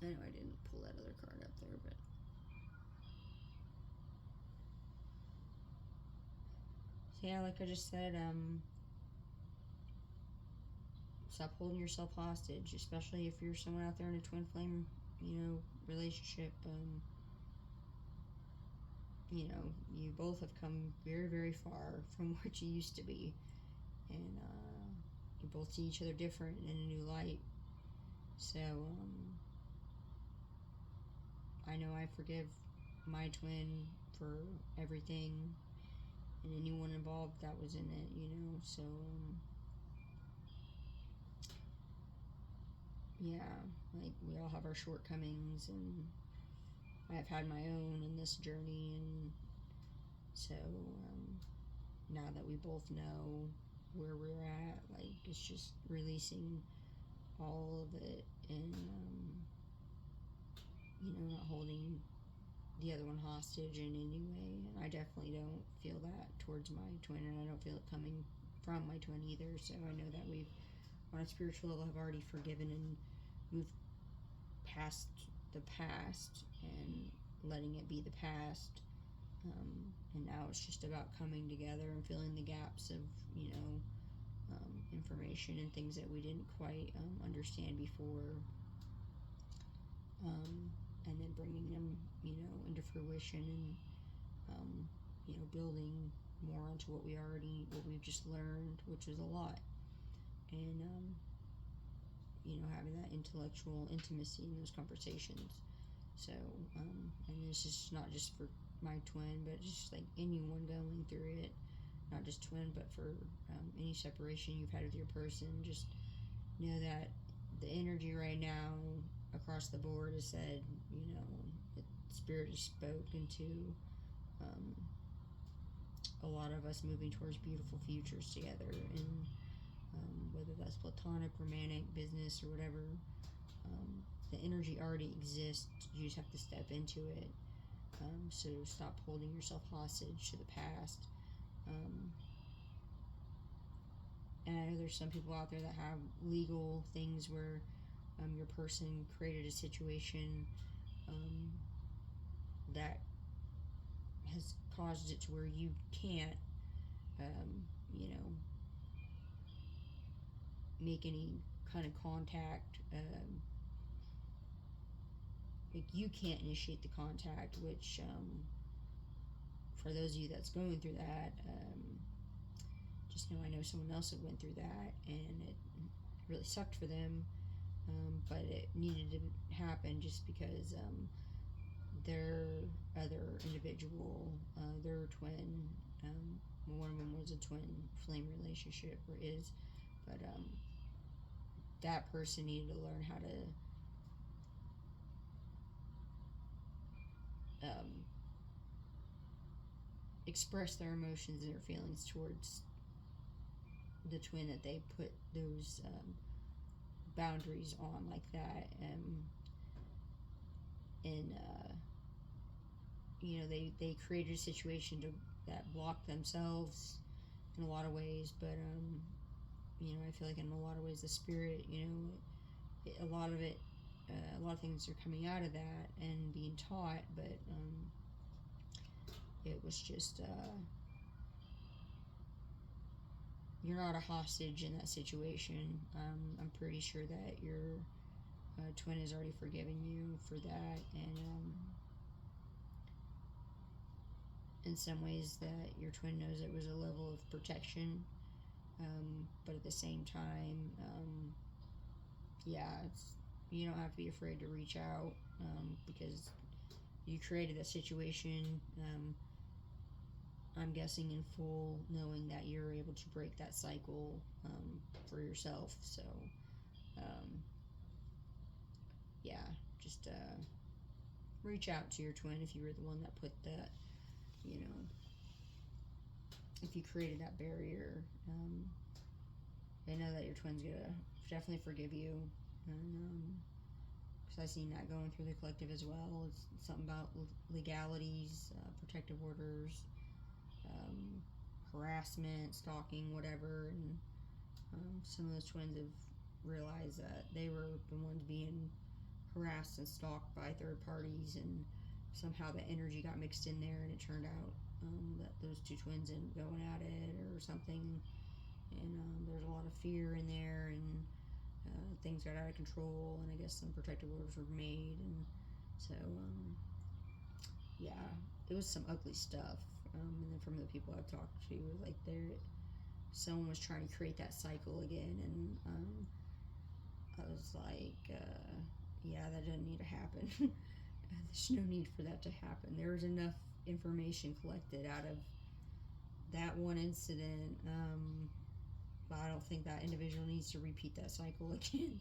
I know I didn't pull that other card up there, but so yeah, like I just said, stop holding yourself hostage, especially if you're someone out there in a twin flame, relationship. You both have come very, very far from what you used to be, and you both see each other different in a new light. So I know I forgive my twin for everything and anyone involved that was in it. So yeah, like we all have our shortcomings, and I've had my own in this journey, and so now that we both know where we're at, like it's just releasing all of it, and not holding the other one hostage in any way. And I definitely don't feel that towards my twin, and I don't feel it coming from my twin either. So I know that we've, on a spiritual level, have already forgiven and moved past the past and letting it be the past. And now it's just about coming together and filling the gaps of information and things that we didn't quite understand before, and then bringing them into fruition, and building more onto what we've just learned, which is a lot, and having that intellectual intimacy in those conversations. So and this is not just for my twin, but just like anyone going through it, not just twin, but for any separation you've had with your person. Just know that the energy right now across the board is said, the spirit is spoken to a lot of us moving towards beautiful futures together, and whether that's platonic, romantic, business, or whatever, the energy already exists. You just have to step into it. So stop holding yourself hostage to the past. And I know there's some people out there that have legal things where your person created a situation that has caused it to where you can't, make any kind of contact. Like you can't initiate the contact, which for those of you that's going through that, just know I know someone else that went through that, and it really sucked for them, but it needed to happen just because their other individual, their twin. One of them was a twin flame relationship, or is, but that person needed to learn how to express their emotions and their feelings towards the twin that they put those boundaries on like that. And they created a situation that blocked themselves in a lot of ways, but I feel like in a lot of ways the spirit, a lot of it, a lot of things are coming out of that and being taught, but it was just you're not a hostage in that situation. I'm pretty sure that your twin has already forgiven you for that, and in some ways that your twin knows it was a level of protection, but at the same time, you don't have to be afraid to reach out, because you created that situation. I'm guessing in full, knowing that you're able to break that cycle for yourself. So, just reach out to your twin if you were the one that put that, if you created that barrier. I know that your twin's gonna definitely forgive you, and because I've seen that going through the collective as well. It's something about legalities, protective orders, harassment, stalking, whatever, and some of those twins have realized that they were the ones being harassed and stalked by third parties, and somehow the energy got mixed in there, and it turned out that those two twins ended up going at it or something, and there's a lot of fear in there, and things got out of control, and I guess some protective orders were made, and so it was some ugly stuff. And then from the people I've talked to, like someone was trying to create that cycle again, and I was like, that doesn't need to happen. There's no need for that to happen. There was enough information collected out of that one incident. But I don't think that individual needs to repeat that cycle again.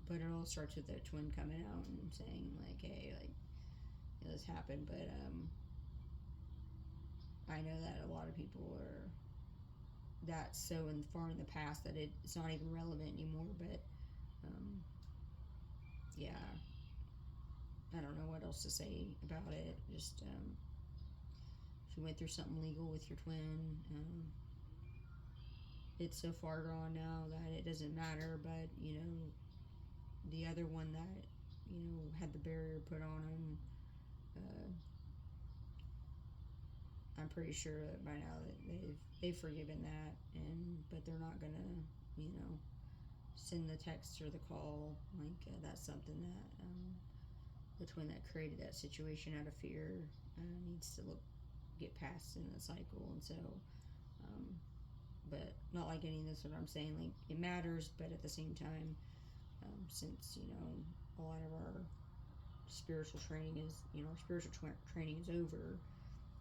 But it all starts with the twin coming out and saying, like, hey, like, this happened, but I know that a lot of people are that so far in the past that it's not even relevant anymore, but I don't know what else to say about it. Just if you went through something legal with your twin, it's so far gone now that it doesn't matter, but the other one that had the barrier put on him, I'm pretty sure that by now that they've forgiven that, but they're not gonna send the text or the call. Like that's something that the twin that created that situation out of fear needs to get past in the cycle. And so but not like any of this what I'm saying, like it matters, but at the same time, since a lot of our spiritual training is training is over,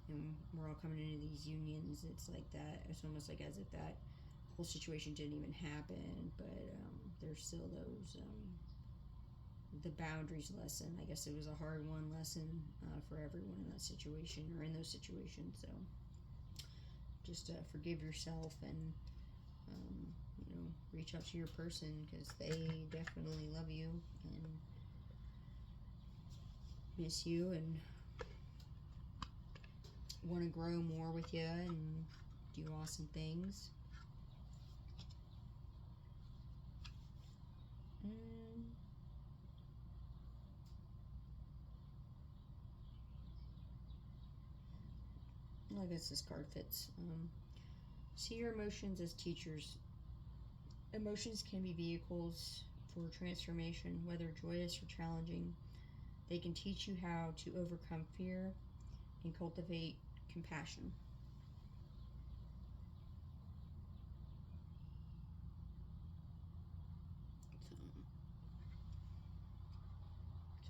and we're all coming into these unions, it's like that, it's almost like as if that whole situation didn't even happen, but there's still those the boundaries lesson. I guess it was a hard one lesson for everyone in that situation or in those situations. So just forgive yourself, and reach out to your person, because they definitely love you and miss you and want to grow more with you and do awesome things. I guess this card fits. See your emotions as teachers. Emotions can be vehicles for transformation, whether joyous or challenging. They can teach you how to overcome fear and cultivate compassion.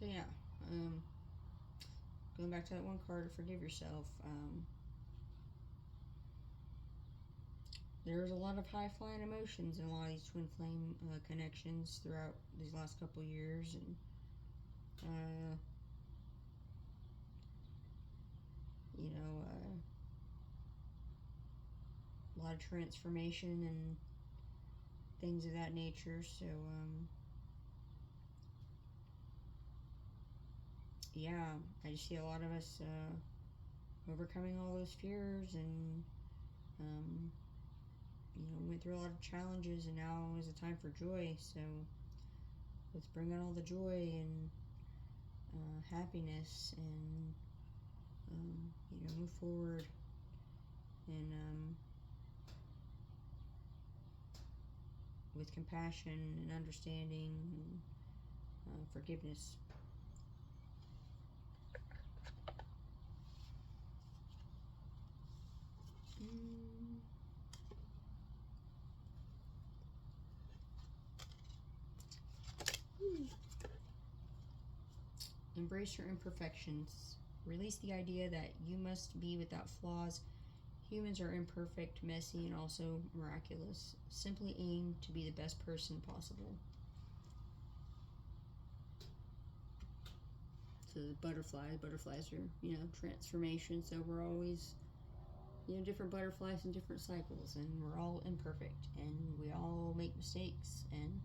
So yeah, Going back to that one card, forgive yourself. There's a lot of high flying emotions in a lot of these twin flame connections throughout these last couple years, and a lot of transformation and things of that nature. So, yeah, I just see a lot of us overcoming all those fears, and went through a lot of challenges, and now is a time for joy. So let's bring on all the joy and happiness, and move forward, and with compassion and understanding and forgiveness. Embrace your imperfections. Release the idea that you must be without flaws. Humans are imperfect, messy, and also miraculous. Simply aim to be the best person possible. So the butterflies are, transformation. So we're always, different butterflies in different cycles, and we're all imperfect, and we all make mistakes, and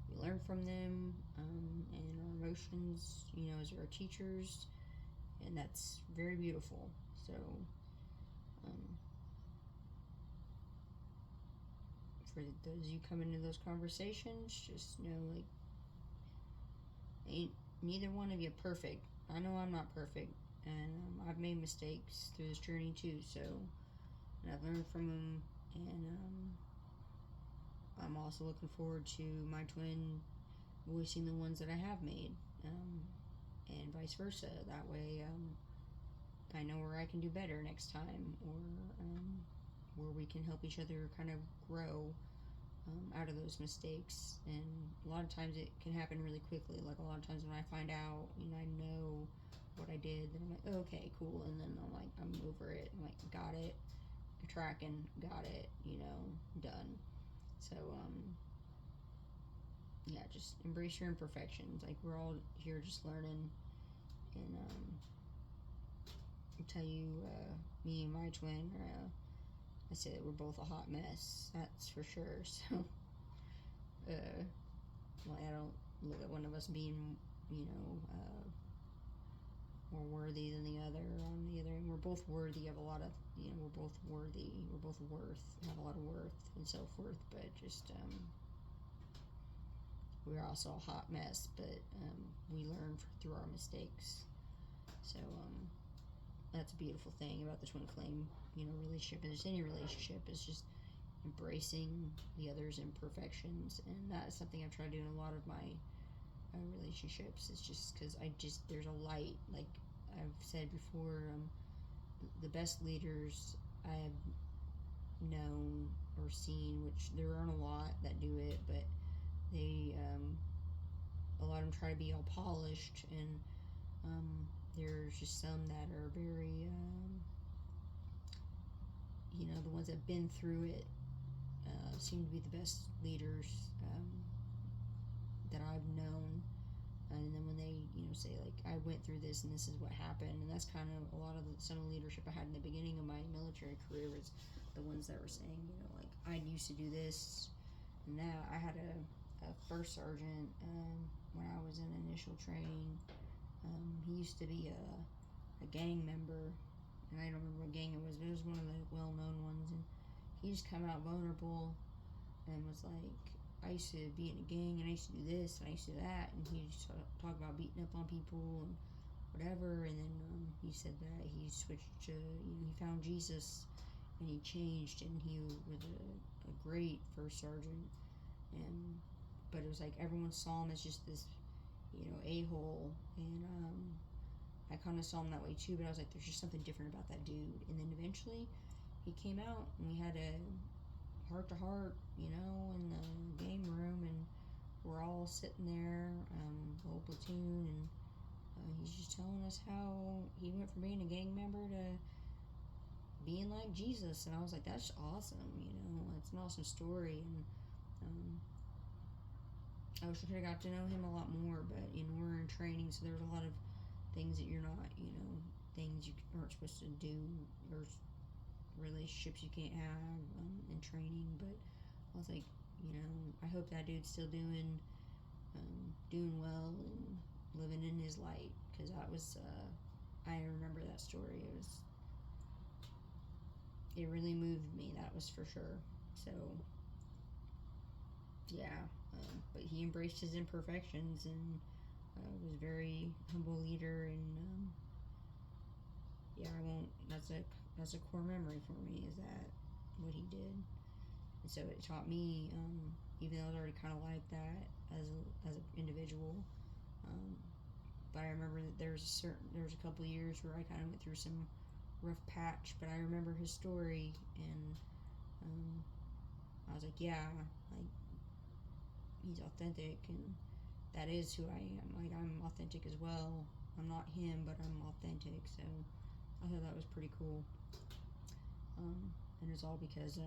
we learn from them, and our emotions, as our teachers, and that's very beautiful. So, for those of you coming into those conversations, just know, ain't neither one of you perfect. I know I'm not perfect, and I've made mistakes through this journey too. So, and I've learned from them, and I'm also looking forward to my twin voicing the ones that I have made, and vice versa. That way, I know where I can do better next time, or where we can help each other kind of grow out of those mistakes. And a lot of times it can happen really quickly. Like a lot of times when I find out, I know what I did, then I'm like, okay, cool, and then I'm over it. I'm like, got it, tracking, got it, done. So yeah, just embrace your imperfections. Like, we're all here just learning, and I'll tell you, me and my twin, I say that we're both a hot mess. That's for sure. So, I don't look at one of us being, more worthy than the other. On the other end, we're both worthy of a lot of, we're both worthy. We're both have a lot of worth and self-worth. But just, we're also a hot mess. But we learn through our mistakes. So, that's a beautiful thing about the twin flame, relationship. And just any relationship is just embracing the other's imperfections, and that's something I've tried to do in a lot of my relationships. It's just because there's a light, like I've said before, the best leaders I have known or seen, which there aren't a lot that do it, but they, a lot of them try to be all polished, and there's just some that are very, the ones that have been through it, seem to be the best leaders that I've known. And then when they, say, like, I went through this and this is what happened, and that's kind of a lot of some of the leadership I had in the beginning of my military career was the ones that were saying, like, I used to do this and that. I had a first sergeant when I was in initial training. He used to be a gang member, and I don't remember what gang it was, but it was one of the well-known ones, and he just come out vulnerable and was like, I used to be in a gang, and I used to do this, and I used to do that, and he just talk about beating up on people and whatever. And then he said that he switched to, he found Jesus, and he changed, and he was a great first sergeant. And but it was like everyone saw him as just this, a-hole, and I kind of saw him that way too. But I was like, there's just something different about that dude. And then eventually, he came out, and we had a heart-to-heart, in the game room, and we're all sitting there, the whole platoon, and he's just telling us how he went from being a gang member to being like Jesus, and I was like, that's awesome. It's an awesome story, and I wish I could have got to know him a lot more, but we're in training, so there's a lot of things that you're not, things you aren't supposed to do, or relationships you can't have in training. But I was like, I hope that dude's still doing well and living in his light, because that was, I remember that story. It really moved me, that was for sure. So, yeah, but he embraced his imperfections and was a very humble leader, and yeah, I won't. That's a core memory for me, is that what he did, and so it taught me. Even though I was already kind of like that as an individual, but I remember that there was a couple of years where I kind of went through some rough patch, but I remember his story, and I was like, yeah, like, he's authentic, and that is who I am. Like, I'm authentic as well. I'm not him, but I'm authentic. So I thought that was pretty cool. And it's all because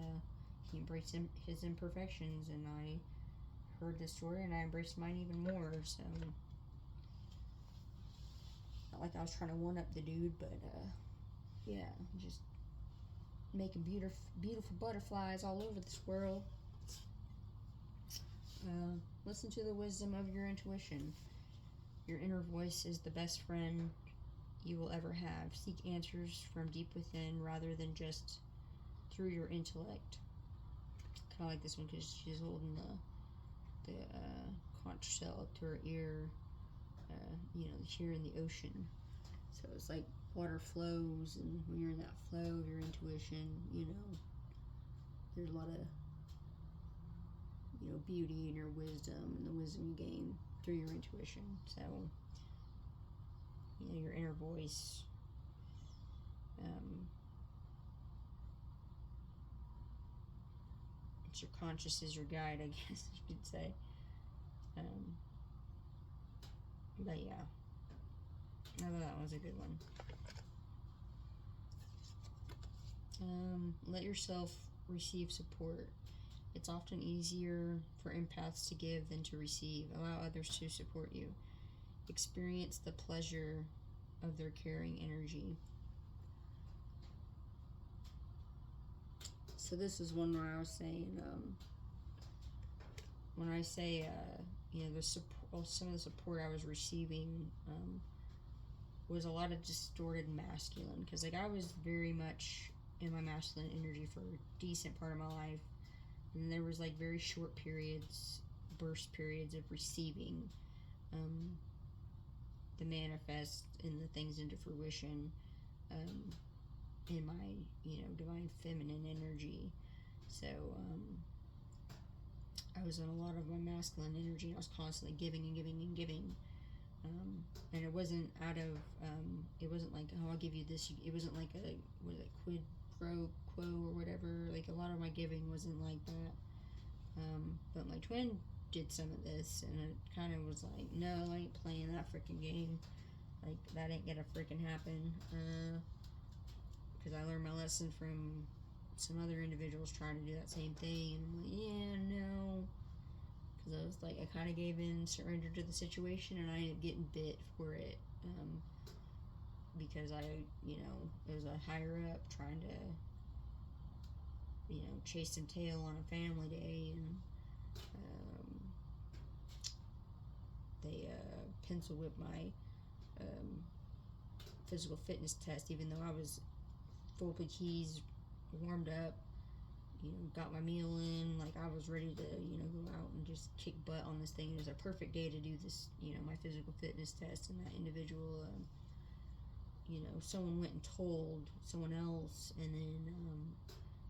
he embraced his imperfections, and I heard this story and I embraced mine even more. So not like I was trying to one up the dude, but yeah, just making beautiful butterflies all over this world. Listen to the wisdom of your intuition. Your inner voice is the best friend you will ever have. Seek answers from deep within rather than just through your intellect. Kind of like this one because she's holding the conch shell up to her ear, here in the ocean. So it's like water flows, and when you're in that flow of your intuition, there's a lot of beauty in your wisdom, and the wisdom you gain through your intuition. So your inner voice, it's your conscious is your guide, I guess you could say. But yeah, I thought that was a good one. Let yourself receive support. It's often easier for empaths to give than to receive. Allow others to support you. Experience the pleasure of their caring energy. So this is one where I was saying, when I say, the support, some of the support I was receiving was a lot of distorted masculine, because I was very much in my masculine energy for a decent part of my life, and there was very short periods, burst periods of receiving the manifest and the things into fruition in my divine feminine energy. So I was in a lot of my masculine energy, and I was constantly giving and giving and giving, and it wasn't out of it wasn't like, oh, I'll give you this. It wasn't like a quid pro quo or whatever. Like, a lot of my giving wasn't like that, but my twin did some of this, and it kind of was like, no, I ain't playing that freaking game. Like, that ain't gonna freaking happen. Because I learned my lesson from some other individuals trying to do that same thing, and I'm like, yeah, no. Because I was like, I kind of gave in, surrendered to the situation, and I ended up getting bit for it. Because it was a higher up trying to, chase some tail on a family day, and they pencil whipped my physical fitness test, even though I was full keys, warmed up, got my meal in, like I was ready to, go out and just kick butt on this thing. It was a perfect day to do this, my physical fitness test, and that individual, someone went and told someone else, and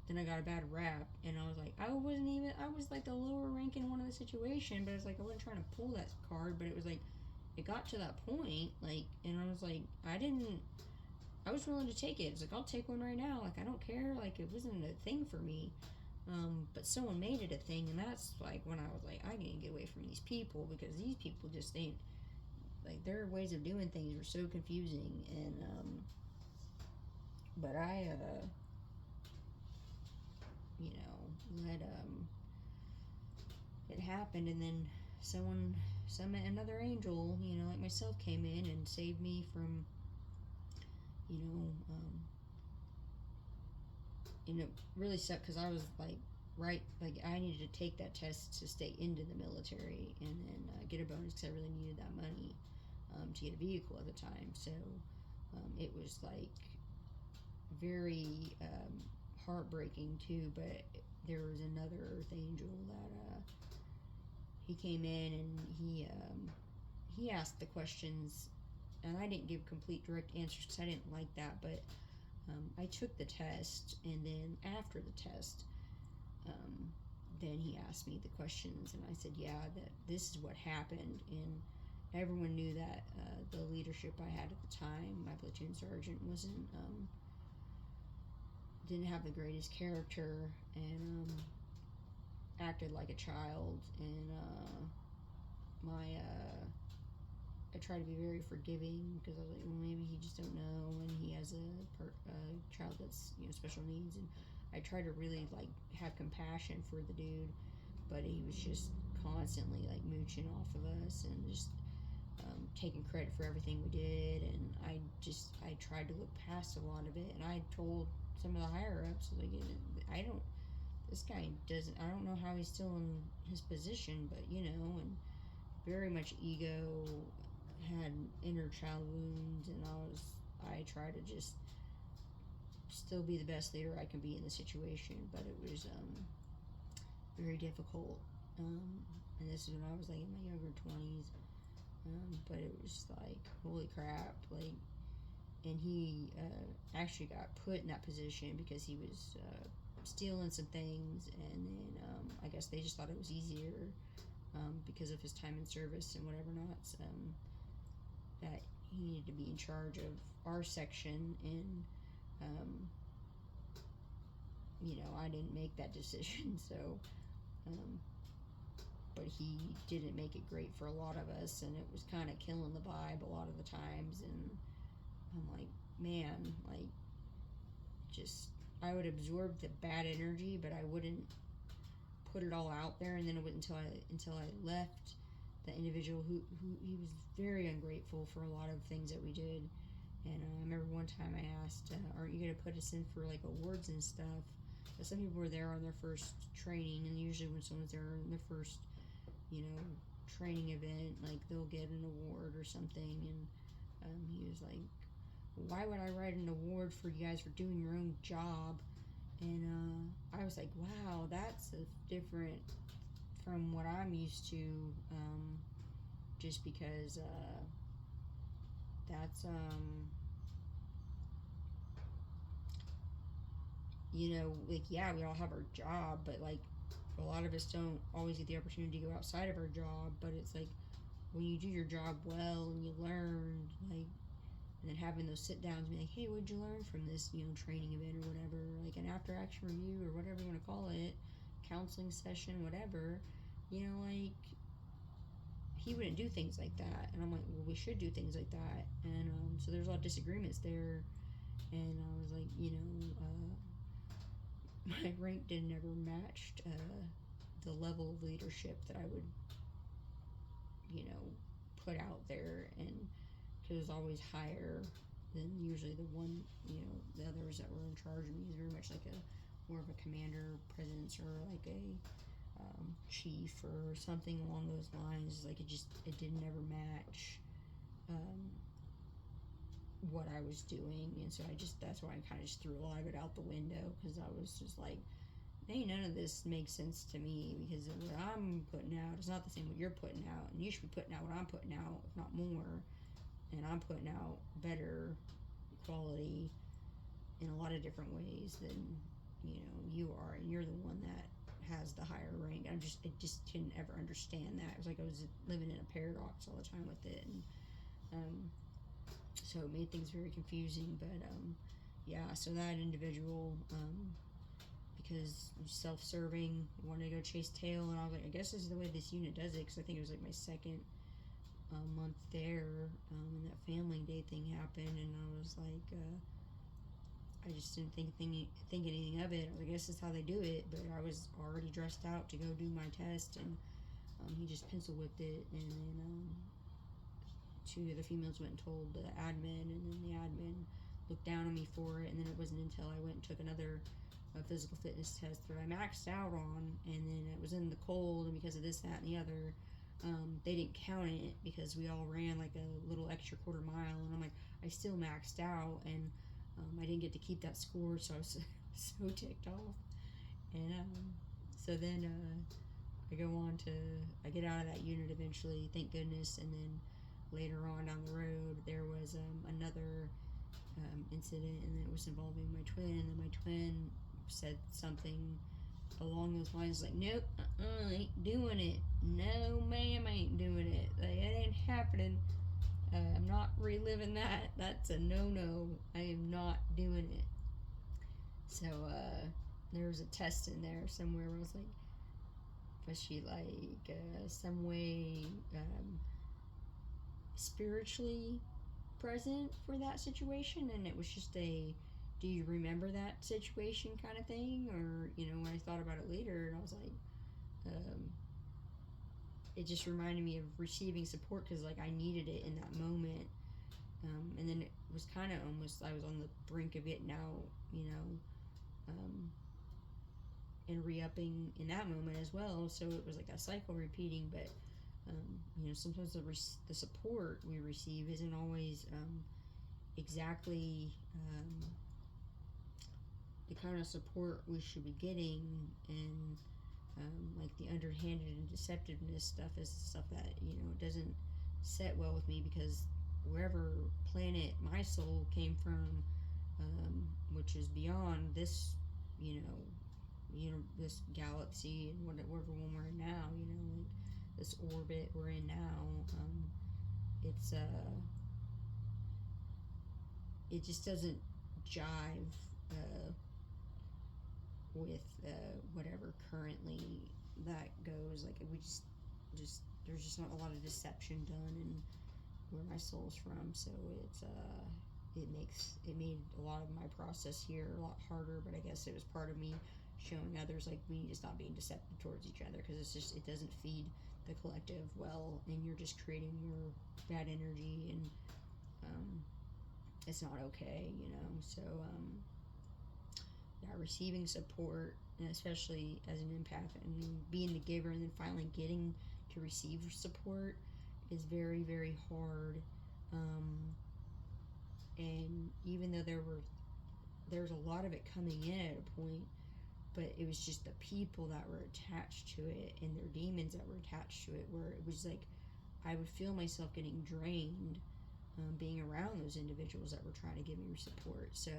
then I got a bad rap, and I was like, I was like the lower ranking one of the situation, but it's like, I wasn't trying to pull that card, but it was like, it got to that point, like, and I was like, I was willing to take it. It's like, I'll take one right now. Like, I don't care. Like, it wasn't a thing for me. But someone made it a thing, and that's like when I was like, I need to get away from these people, because these people just ain't. like their ways of doing things were so confusing, and but I you know, let it happened, and then another angel, you know, like myself, came in and saved me from, you know, and it really sucked because I was like, like I needed to take that test to stay into the military and then get a bonus because I really needed that money to get a vehicle at the time. So it was like very heartbreaking too. But there was another Earth Angel that he came in, and he asked the questions, and I didn't give complete direct answers because I didn't like that. But I took the test, and then after the test, then he asked me the questions, and I said, yeah, that this is what happened. And everyone knew that the leadership I had at the time, my platoon sergeant, didn't have the greatest character, and acted like a child. And I try to be very forgiving because I was like, well, maybe he just don't know, and he has a child that's, you know, special needs, and I try to really like have compassion for the dude, but he was just constantly like mooching off of us and just taking credit for everything we did, and I tried to look past a lot of it, and I told some of the higher ups, like, this guy doesn't, I don't know how he's still in his position, but you know, and very much ego, had inner child wounds, and I try to just still be the best leader I can be in the situation, but it was very difficult, and this is when I was like in my younger 20s, but it was like, holy crap, like, and he actually got put in that position because he was stealing some things, and then I guess they just thought it was easier because of his time in service and whatever not, that he needed to be in charge of our section, and you know, I didn't make that decision, so but he didn't make it great for a lot of us, and it was kind of killing the vibe a lot of the times, and I'm like, man, like, just, I would absorb the bad energy, but I wouldn't put it all out there, and then it wasn't until I left the individual who he was very ungrateful for a lot of things that we did. And I remember one time I asked, aren't you going to put us in for like awards and stuff? But some people were there on their first training, and usually when someone's there on their first, you know, training event, like they'll get an award or something. And he was like, why would I write an award for you guys for doing your own job? And I was like, wow, that's different from what I'm used to, just because that's, you know, like, yeah, we all have our job, but like a lot of us don't always get the opportunity to go outside of our job. But it's like, when you do your job well and you learn, like, and then having those sit downs, be like, hey, what'd you learn from this, you know, training event or whatever, like an after action review or whatever you want to call it, counseling session, whatever, you know, like, he wouldn't do things like that. And I'm like, well, we should do things like that. And so there's a lot of disagreements there, and I was like, you know, my rank didn't ever match the level of leadership that I would, you know, put out there, and it was always higher than usually the one, you know, the others that were in charge of me. Is very much like more of a commander, presence, or like a chief or something along those lines. Like, it didn't ever match what I was doing, and so that's why I kind of just threw a lot of it out the window, because I was just like, hey, none of this makes sense to me, because what I'm putting out is not the same what you're putting out, and you should be putting out what I'm putting out, if not more. And I'm putting out better quality in a lot of different ways than, you know, you are, and you're the one that has the higher rank. I just didn't ever understand that. It was like I was living in a paradox all the time with it, and so it made things very confusing. But yeah, so that individual, because self-serving, wanted to go chase tail, and I was like, I guess this is the way this unit does it, because I think it was like my second a month there, and that family day thing happened, and I was like, I just didn't think anything of it. I guess that's how they do it, but I was already dressed out to go do my test, and he just pencil whipped it, and then two other females went and told the admin, and then the admin looked down on me for it, and then it wasn't until I went and took another physical fitness test that I maxed out on, and then it was in the cold, and because of this, that, and the other, they didn't count it because we all ran like a little extra quarter mile, and I'm like, I still maxed out, and I didn't get to keep that score, so I was so ticked off. And so then I get out of that unit eventually, thank goodness, and then later on down the road, there was another incident, and it was involving my twin, and then my twin said something along those lines like, nope, I ain't doing it. No, ma'am, I ain't doing it. Like, it ain't happening. I'm not reliving that. That's a no-no. I am not doing it. So, there was a test in there somewhere where I was like, was she like some way spiritually present for that situation? And it was just a, do you remember that situation kind of thing? Or, when I thought about it later, and I was like, it just reminded me of receiving support because, like, I needed it in that moment. And then it was kind of almost, I was on the brink of getting out, and re-upping in that moment as well. So it was like a cycle repeating, but, sometimes the support we receive isn't always exactly the kind of support we should be getting, and like the underhanded and deceptiveness stuff is stuff that it doesn't set well with me, because wherever planet my soul came from, which is beyond this, this galaxy and whatever one we're in now, like this orbit we're in now, it's it just doesn't jive with whatever currently that goes. Like, we just there's just not a lot of deception done in where my soul's from, so it made a lot of my process here a lot harder. But I guess it was part of me showing others, like, we need to stop being deceptive towards each other, because it doesn't feed the collective well, and you're just creating more bad energy, and it's not okay, so receiving support, and especially as an empath, and being the giver and then finally getting to receive support is very, very hard. And even though there's a lot of it coming in at a point, but it was just the people that were attached to it and their demons that were attached to it, where it was like I would feel myself getting drained being around those individuals that were trying to give me support. So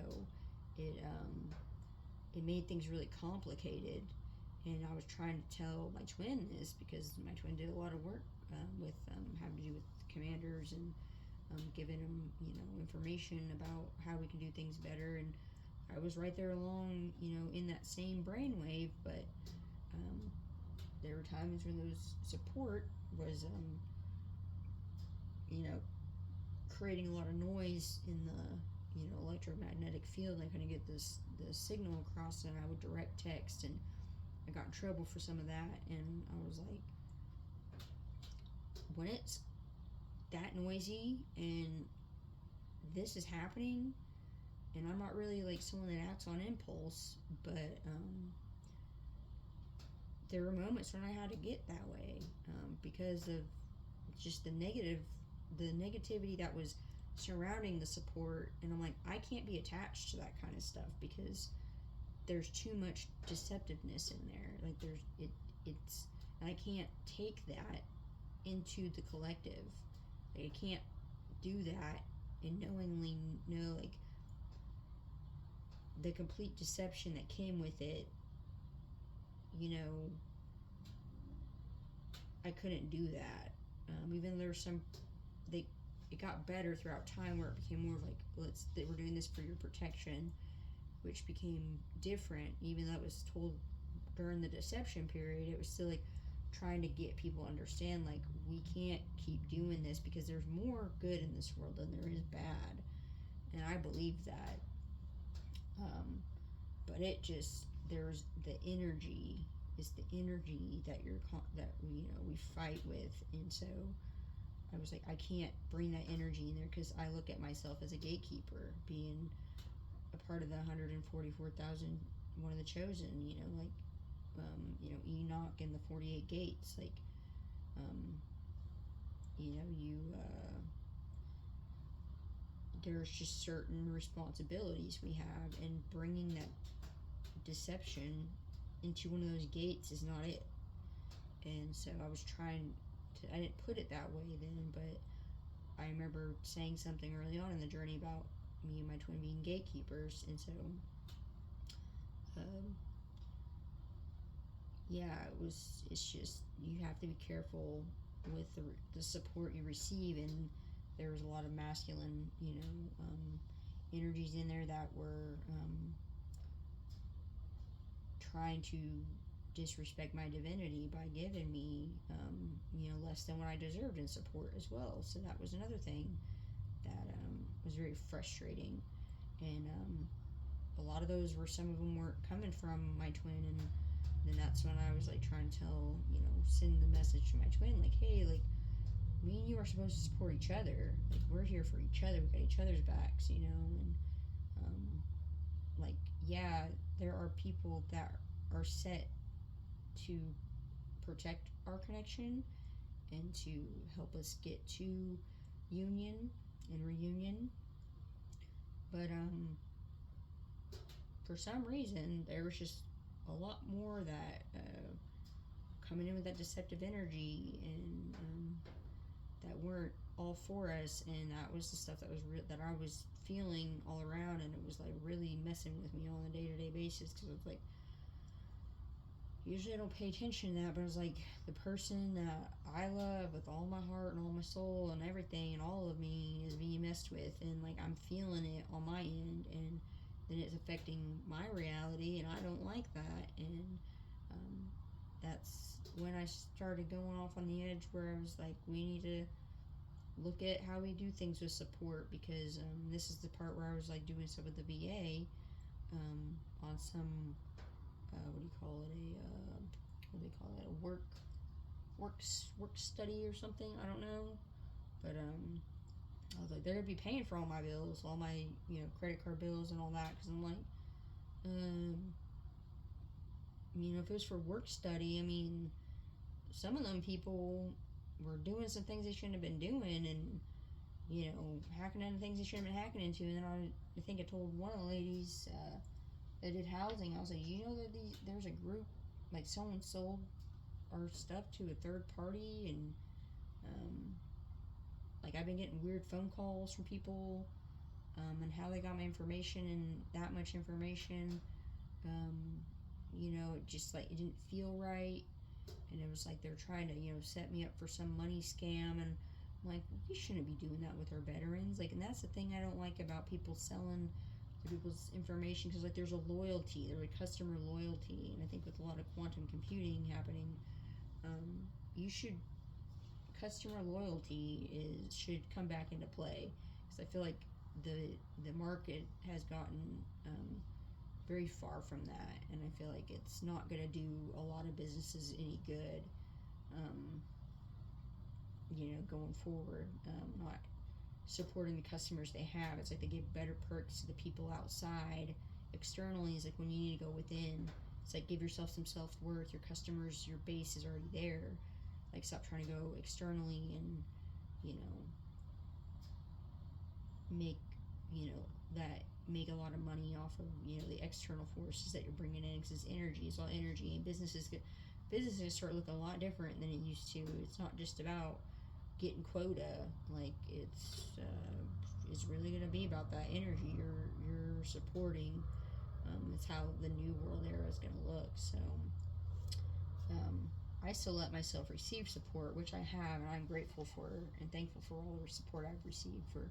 it made things really complicated, and I was trying to tell my twin this, because my twin did a lot of work with having to do with commanders, and giving them information about how we can do things better, and I was right there along in that same brainwave, but there were times when those support was creating a lot of noise in the electromagnetic field. I couldn't get the signal across, and I would direct text, and I got in trouble for some of that. And I was like, when it's that noisy and this is happening, and I'm not really like someone that acts on impulse, but there were moments when I had to get that way because of just the negativity that was surrounding the support. And I'm like, I can't be attached to that kind of stuff, because there's too much deceptiveness in there. Like, it's and I can't take that into the collective. Like, I can't do that and knowingly know, like, the complete deception that came with it. I couldn't do that. Even though there's it got better throughout time, where it became more of like, we're doing this for your protection, which became different. Even though it was told during the deception period, it was still like trying to get people to understand, like, we can't keep doing this because there's more good in this world than there is bad, and I believe that. But it just, there's the energy, is the energy that we fight with, and so I was like, I can't bring that energy in there because I look at myself as a gatekeeper, being a part of the 144,000, one of the chosen, Enoch and the 48 gates, like, there's just certain responsibilities we have, and bringing that deception into one of those gates is not it. And so I was trying to, I didn't put it that way then, but I remember saying something early on in the journey about me and my twin being gatekeepers, and so it's just, you have to be careful with the support you receive, and there was a lot of masculine, energies in there that were trying to disrespect my divinity by giving me, less than what I deserved in support as well. So that was another thing that was very frustrating, and a lot of those were, some of them weren't coming from my twin, and then that's when I was like trying to tell, send the message to my twin, like, hey, like, me and you are supposed to support each other. Like, we're here for each other. We got each other's backs, and like, yeah, there are people that are set to protect our connection and to help us get to union and reunion, but for some reason there was just a lot more that coming in with that deceptive energy, and that weren't all for us, and that was the stuff that was that I was feeling all around, and it was like really messing with me on a day-to-day basis, because it was like, usually I don't pay attention to that, but it was like, the person that I love with all my heart and all my soul and everything and all of me is being messed with, and like, I'm feeling it on my end, and then it's affecting my reality, and I don't like that. And that's when I started going off on the edge, where I was like, we need to look at how we do things with support, because this is the part where I was like doing stuff with the VA on some what do you call it, a work study or something, I don't know, but I was like, they're gonna be paying for all my bills, all my credit card bills and all that, because I'm like, if it was for work study, I mean, some of them people were doing some things they shouldn't have been doing, and hacking into things they shouldn't have been hacking into. And then I think I told one of the ladies that did housing, I was like, that there's a group, like, someone sold our stuff to a third party, and like, I've been getting weird phone calls from people, and how they got my information, and that much information, it just, like, it didn't feel right, and it was like they're trying to set me up for some money scam, and I'm like, we shouldn't be doing that with our veterans, like, and that's the thing I don't like about people selling people's information, because, like, there's a loyalty, there's a customer loyalty, and I think with a lot of quantum computing happening, customer loyalty should come back into play, because I feel like the market has gotten very far from that, and I feel like it's not going to do a lot of businesses any good, going forward, not supporting the customers they have. It's like they give better perks to the people outside. Externally is like when you need to go within. It's like, give yourself some self-worth. Your customers, your base is already there. Like, stop trying to go externally and make a lot of money off of the external forces that you're bringing in, because it's energy. It's all energy, and businesses start looking a lot different than it used to. It's not just about getting quota, like, it's really going to be about that energy you're supporting. It's how the new world era is going to look. So I still let myself receive support, which I have, and I'm grateful for and thankful for all the support I've received for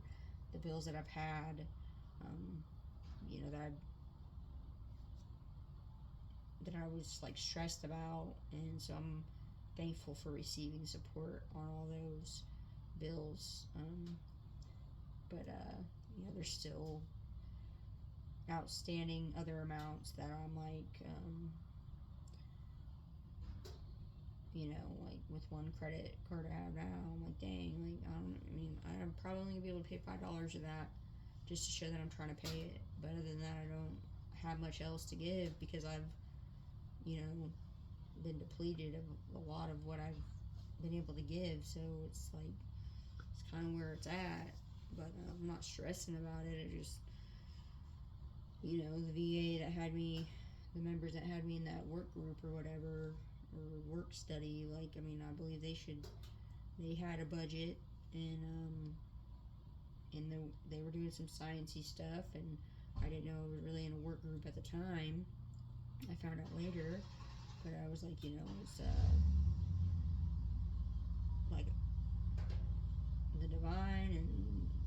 the bills that I've had, that I was, like, stressed about, and so I'm thankful for receiving support on all those bills. But there's still outstanding other amounts that I'm like, like with one credit card I have now, I'm like, dang, like, I'm probably only gonna be able to pay $5 of that just to show that I'm trying to pay it. But other than that, I don't have much else to give because I've, been depleted of a lot of what I've been able to give. So it's like, it's kind of where it's at. But I'm not stressing about it. It just, the VA that had me, the members that had me in that work group or whatever, or work study, like, I believe they had a budget, and they were doing some sciencey stuff, and I didn't know it was really in a work group at the time. I found out later, but I was like, it's like the Divine and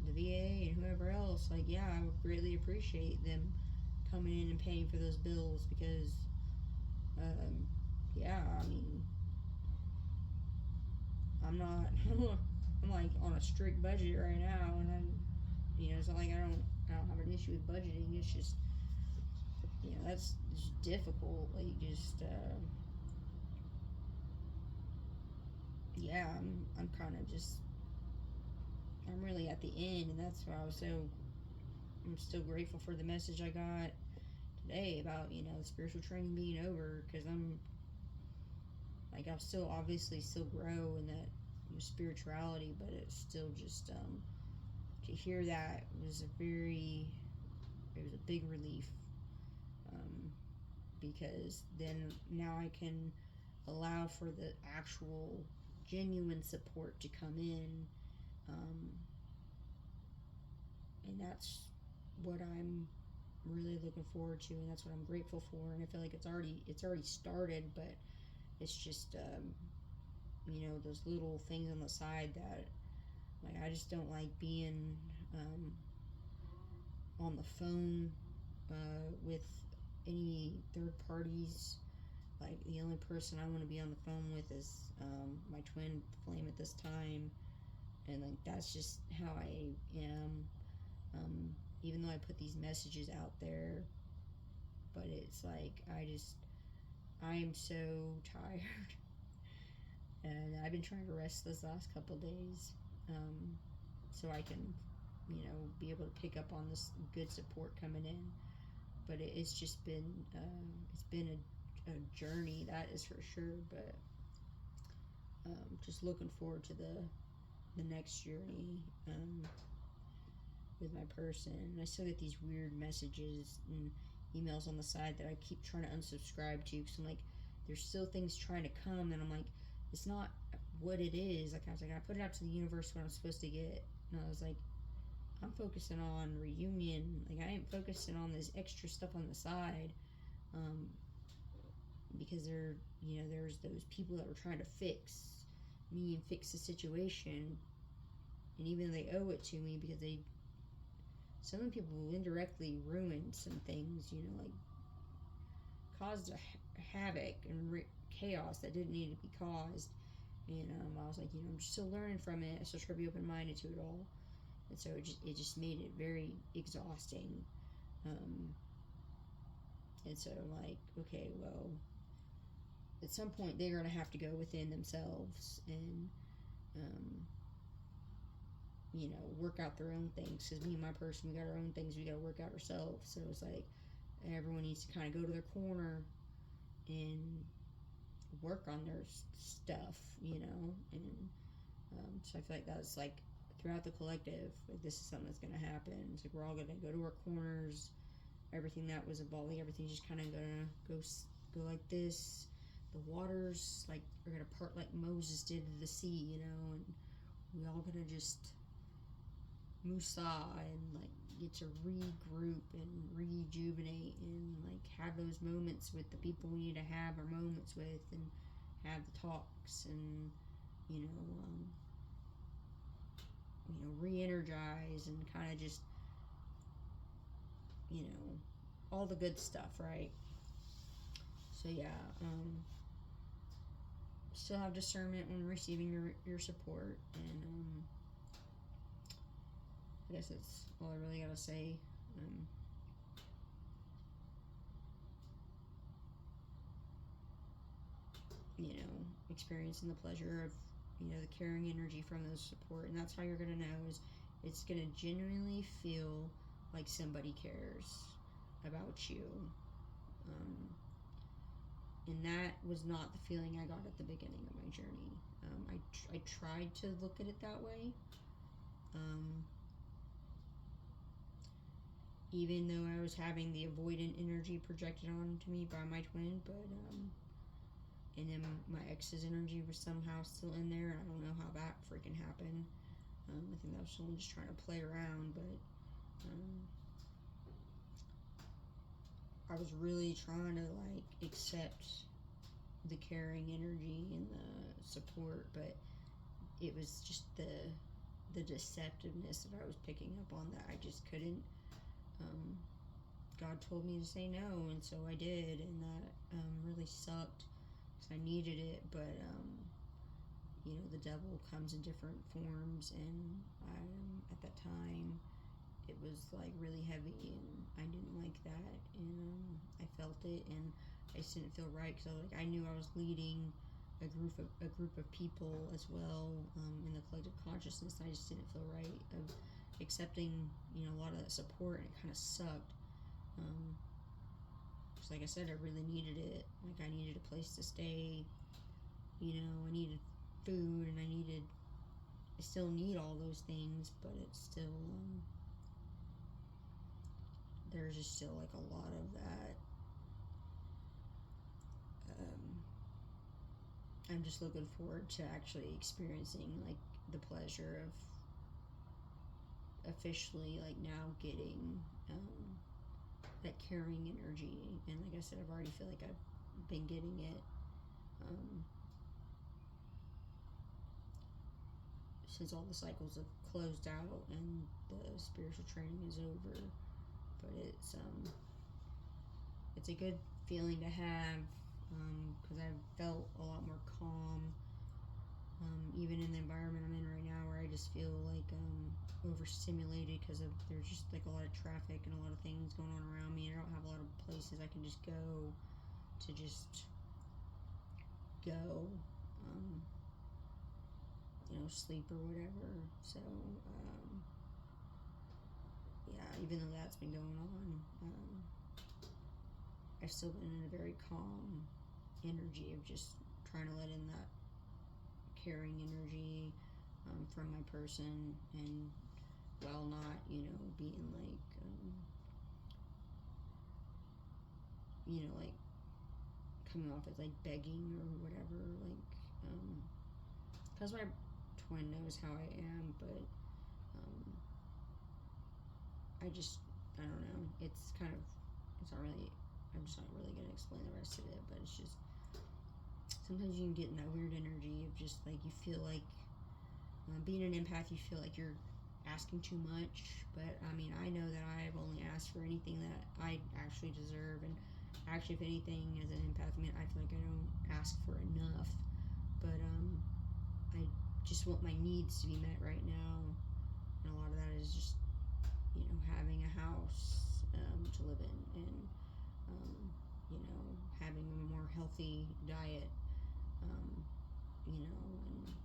the VA and whoever else, like, yeah, I would greatly appreciate them coming in and paying for those bills because, yeah, I'm not, I'm like on a strict budget right now, and it's not like I don't have an issue with budgeting. It's just, that's just difficult. Like, just, yeah, I'm kind of just, I'm really at the end, and that's why I'm still grateful for the message I got today about, the spiritual training being over, because I'm, like, I'll still obviously still grow in that spirituality, but it's still just, to hear that was it was a big relief, because then now I can allow for the actual genuine support to come in, and that's what I'm really looking forward to, and that's what I'm grateful for. And I feel like it's already started, but it's just, those little things on the side that, like, I just don't like being on the phone with any third parties. Like, the only person I want to be on the phone with is my twin flame at this time, and like that's just how I am. Even though I put these messages out there, but it's like I am so tired, and I've been trying to rest this last couple days, so I can, be able to pick up on this good support coming in. But it's just been, it's been a journey, that is for sure. But just looking forward to the next journey with my person. And I still get these weird messages and emails on the side that I keep trying to unsubscribe to, because I'm like, there's still things trying to come, and I'm like, it's not what it is. Like, I was like, I put it out to the universe what I'm supposed to get, and I was like, I'm focusing on reunion. Like, I ain't focusing on this extra stuff on the side, because there's those people that were trying to fix me and fix the situation, and even though they owe it to me, because some of the people indirectly ruined some things, like caused a havoc and chaos that didn't need to be caused. And I was like, I'm still learning from it. I still try to be open-minded to it all. And so it just made it very exhausting. And so I'm like, okay, well, at some point they're going to have to go within themselves and, work out their own things. Because me and my person, we got our own things we got to work out ourselves. So it's like everyone needs to kind of go to their corner and work on their stuff, and so I feel like that's like throughout the collective, like, this is something that's going to happen. It's like we're all going to go to our corners. Everything that was evolving, everything's just kind of going to go like this. The waters, like, are going to part like Moses did to the sea, and we all going to just musa and like get to regroup and rejuvenate and like have those moments with the people we need to have our moments with, and have the talks, and re-energize, and kind of just all the good stuff, right? So yeah, still have discernment when receiving your support, and I guess that's all I really gotta say. You know, experiencing the pleasure of, you know, the caring energy from those support, and that's how you're gonna know is it's gonna genuinely feel like somebody cares about you. And that was not the feeling I got at the beginning of my journey. I tried to look at it that way. Even though I was having the avoidant energy projected onto me by my twin, but and then my ex's energy was somehow still in there. I don't know how that freaking happened. I think that was someone just trying to play around, but I was really trying to like accept the caring energy and the support, but it was just the deceptiveness that I was picking up on that I just couldn't. God told me to say no, and so I did, and that really sucked because I needed it, but you know, the devil comes in different forms, and at that time it was like really heavy, and I didn't like that, and I felt it, and I just didn't feel right because I knew I was leading a group of people as well, in the collective consciousness. And I just didn't feel right of accepting, you know, a lot of that support, and it kind of sucked. Because like I said, I really needed it. Like I needed a place to stay. You know, I needed food, and I still need all those things, but it's still there's just still like a lot of that. I'm just looking forward to actually experiencing like the pleasure of officially like now getting that caring energy, and like I said, I've already feel like I've been getting it since all the cycles have closed out and the spiritual training is over. But it's a good feeling to have, because I've felt a lot more calm, even in the environment I'm in right now, where I just feel like overstimulated because of there's just like a lot of traffic and a lot of things going on around me, and I don't have a lot of places I can just go to just go, you know, sleep or whatever. So yeah, even though that's been going on, I've still been in a very calm energy of just trying to let in that caring energy from my person, and while not, you know, being like, you know, like coming off as like begging or whatever, like, because my twin knows how I am, but I don't know, it's kind of, it's not really, I'm just not really going to explain the rest of it, but it's just, sometimes you can get in that weird energy of just like, you feel like, being an empath, you feel like you're asking too much, but I mean, I know that I've only asked for anything that I actually deserve, and actually, if anything, as an empath, I mean, I feel like I don't ask for enough, but I just want my needs to be met right now, and a lot of that is just, you know, having a house to live in, and you know, having a more healthy diet, you know, and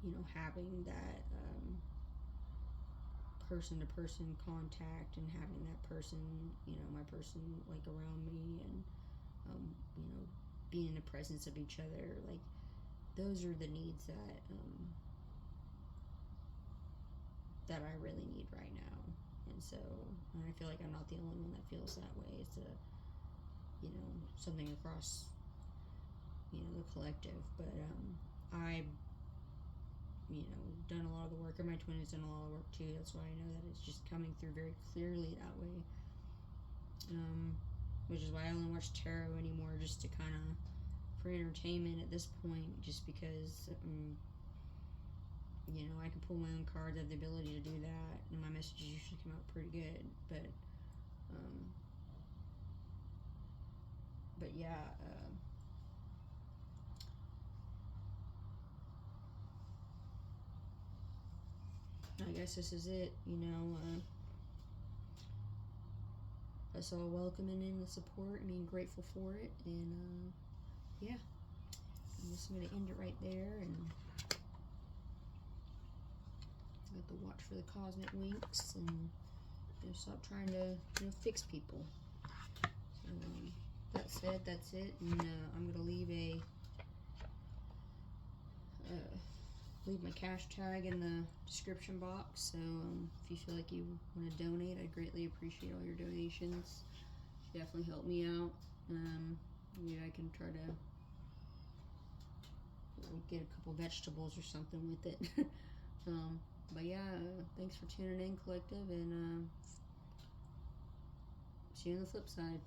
you know, having that person-to-person contact, and having that person, you know, my person like around me, and you know, being in the presence of each other. Like, those are the needs that I really need right now. And so, and I feel like I'm not the only one that feels that way. It's a, you know, something across, you know, the collective. But I, you know, done a lot of the work, and my twin has done a lot of work too. That's why I know that it's just coming through very clearly that way. Which is why I only watch tarot anymore, just to kind of, for entertainment at this point, just because you know, I can pull my own cards. I have the ability to do that, and my messages usually come out pretty good. But yeah, guess this is it. Us all welcoming in the support and being grateful for it, and yeah, I'm just gonna end it right there, and I have to watch for the cosmic winks and stop trying to fix people. So that said, that's it, and I'm gonna leave my cash tag in the description box. So if you feel like you want to donate, I greatly appreciate all your donations. Definitely help me out. Maybe I can try to get a couple vegetables or something with it. But yeah, thanks for tuning in, Collective, and see you on the flip side.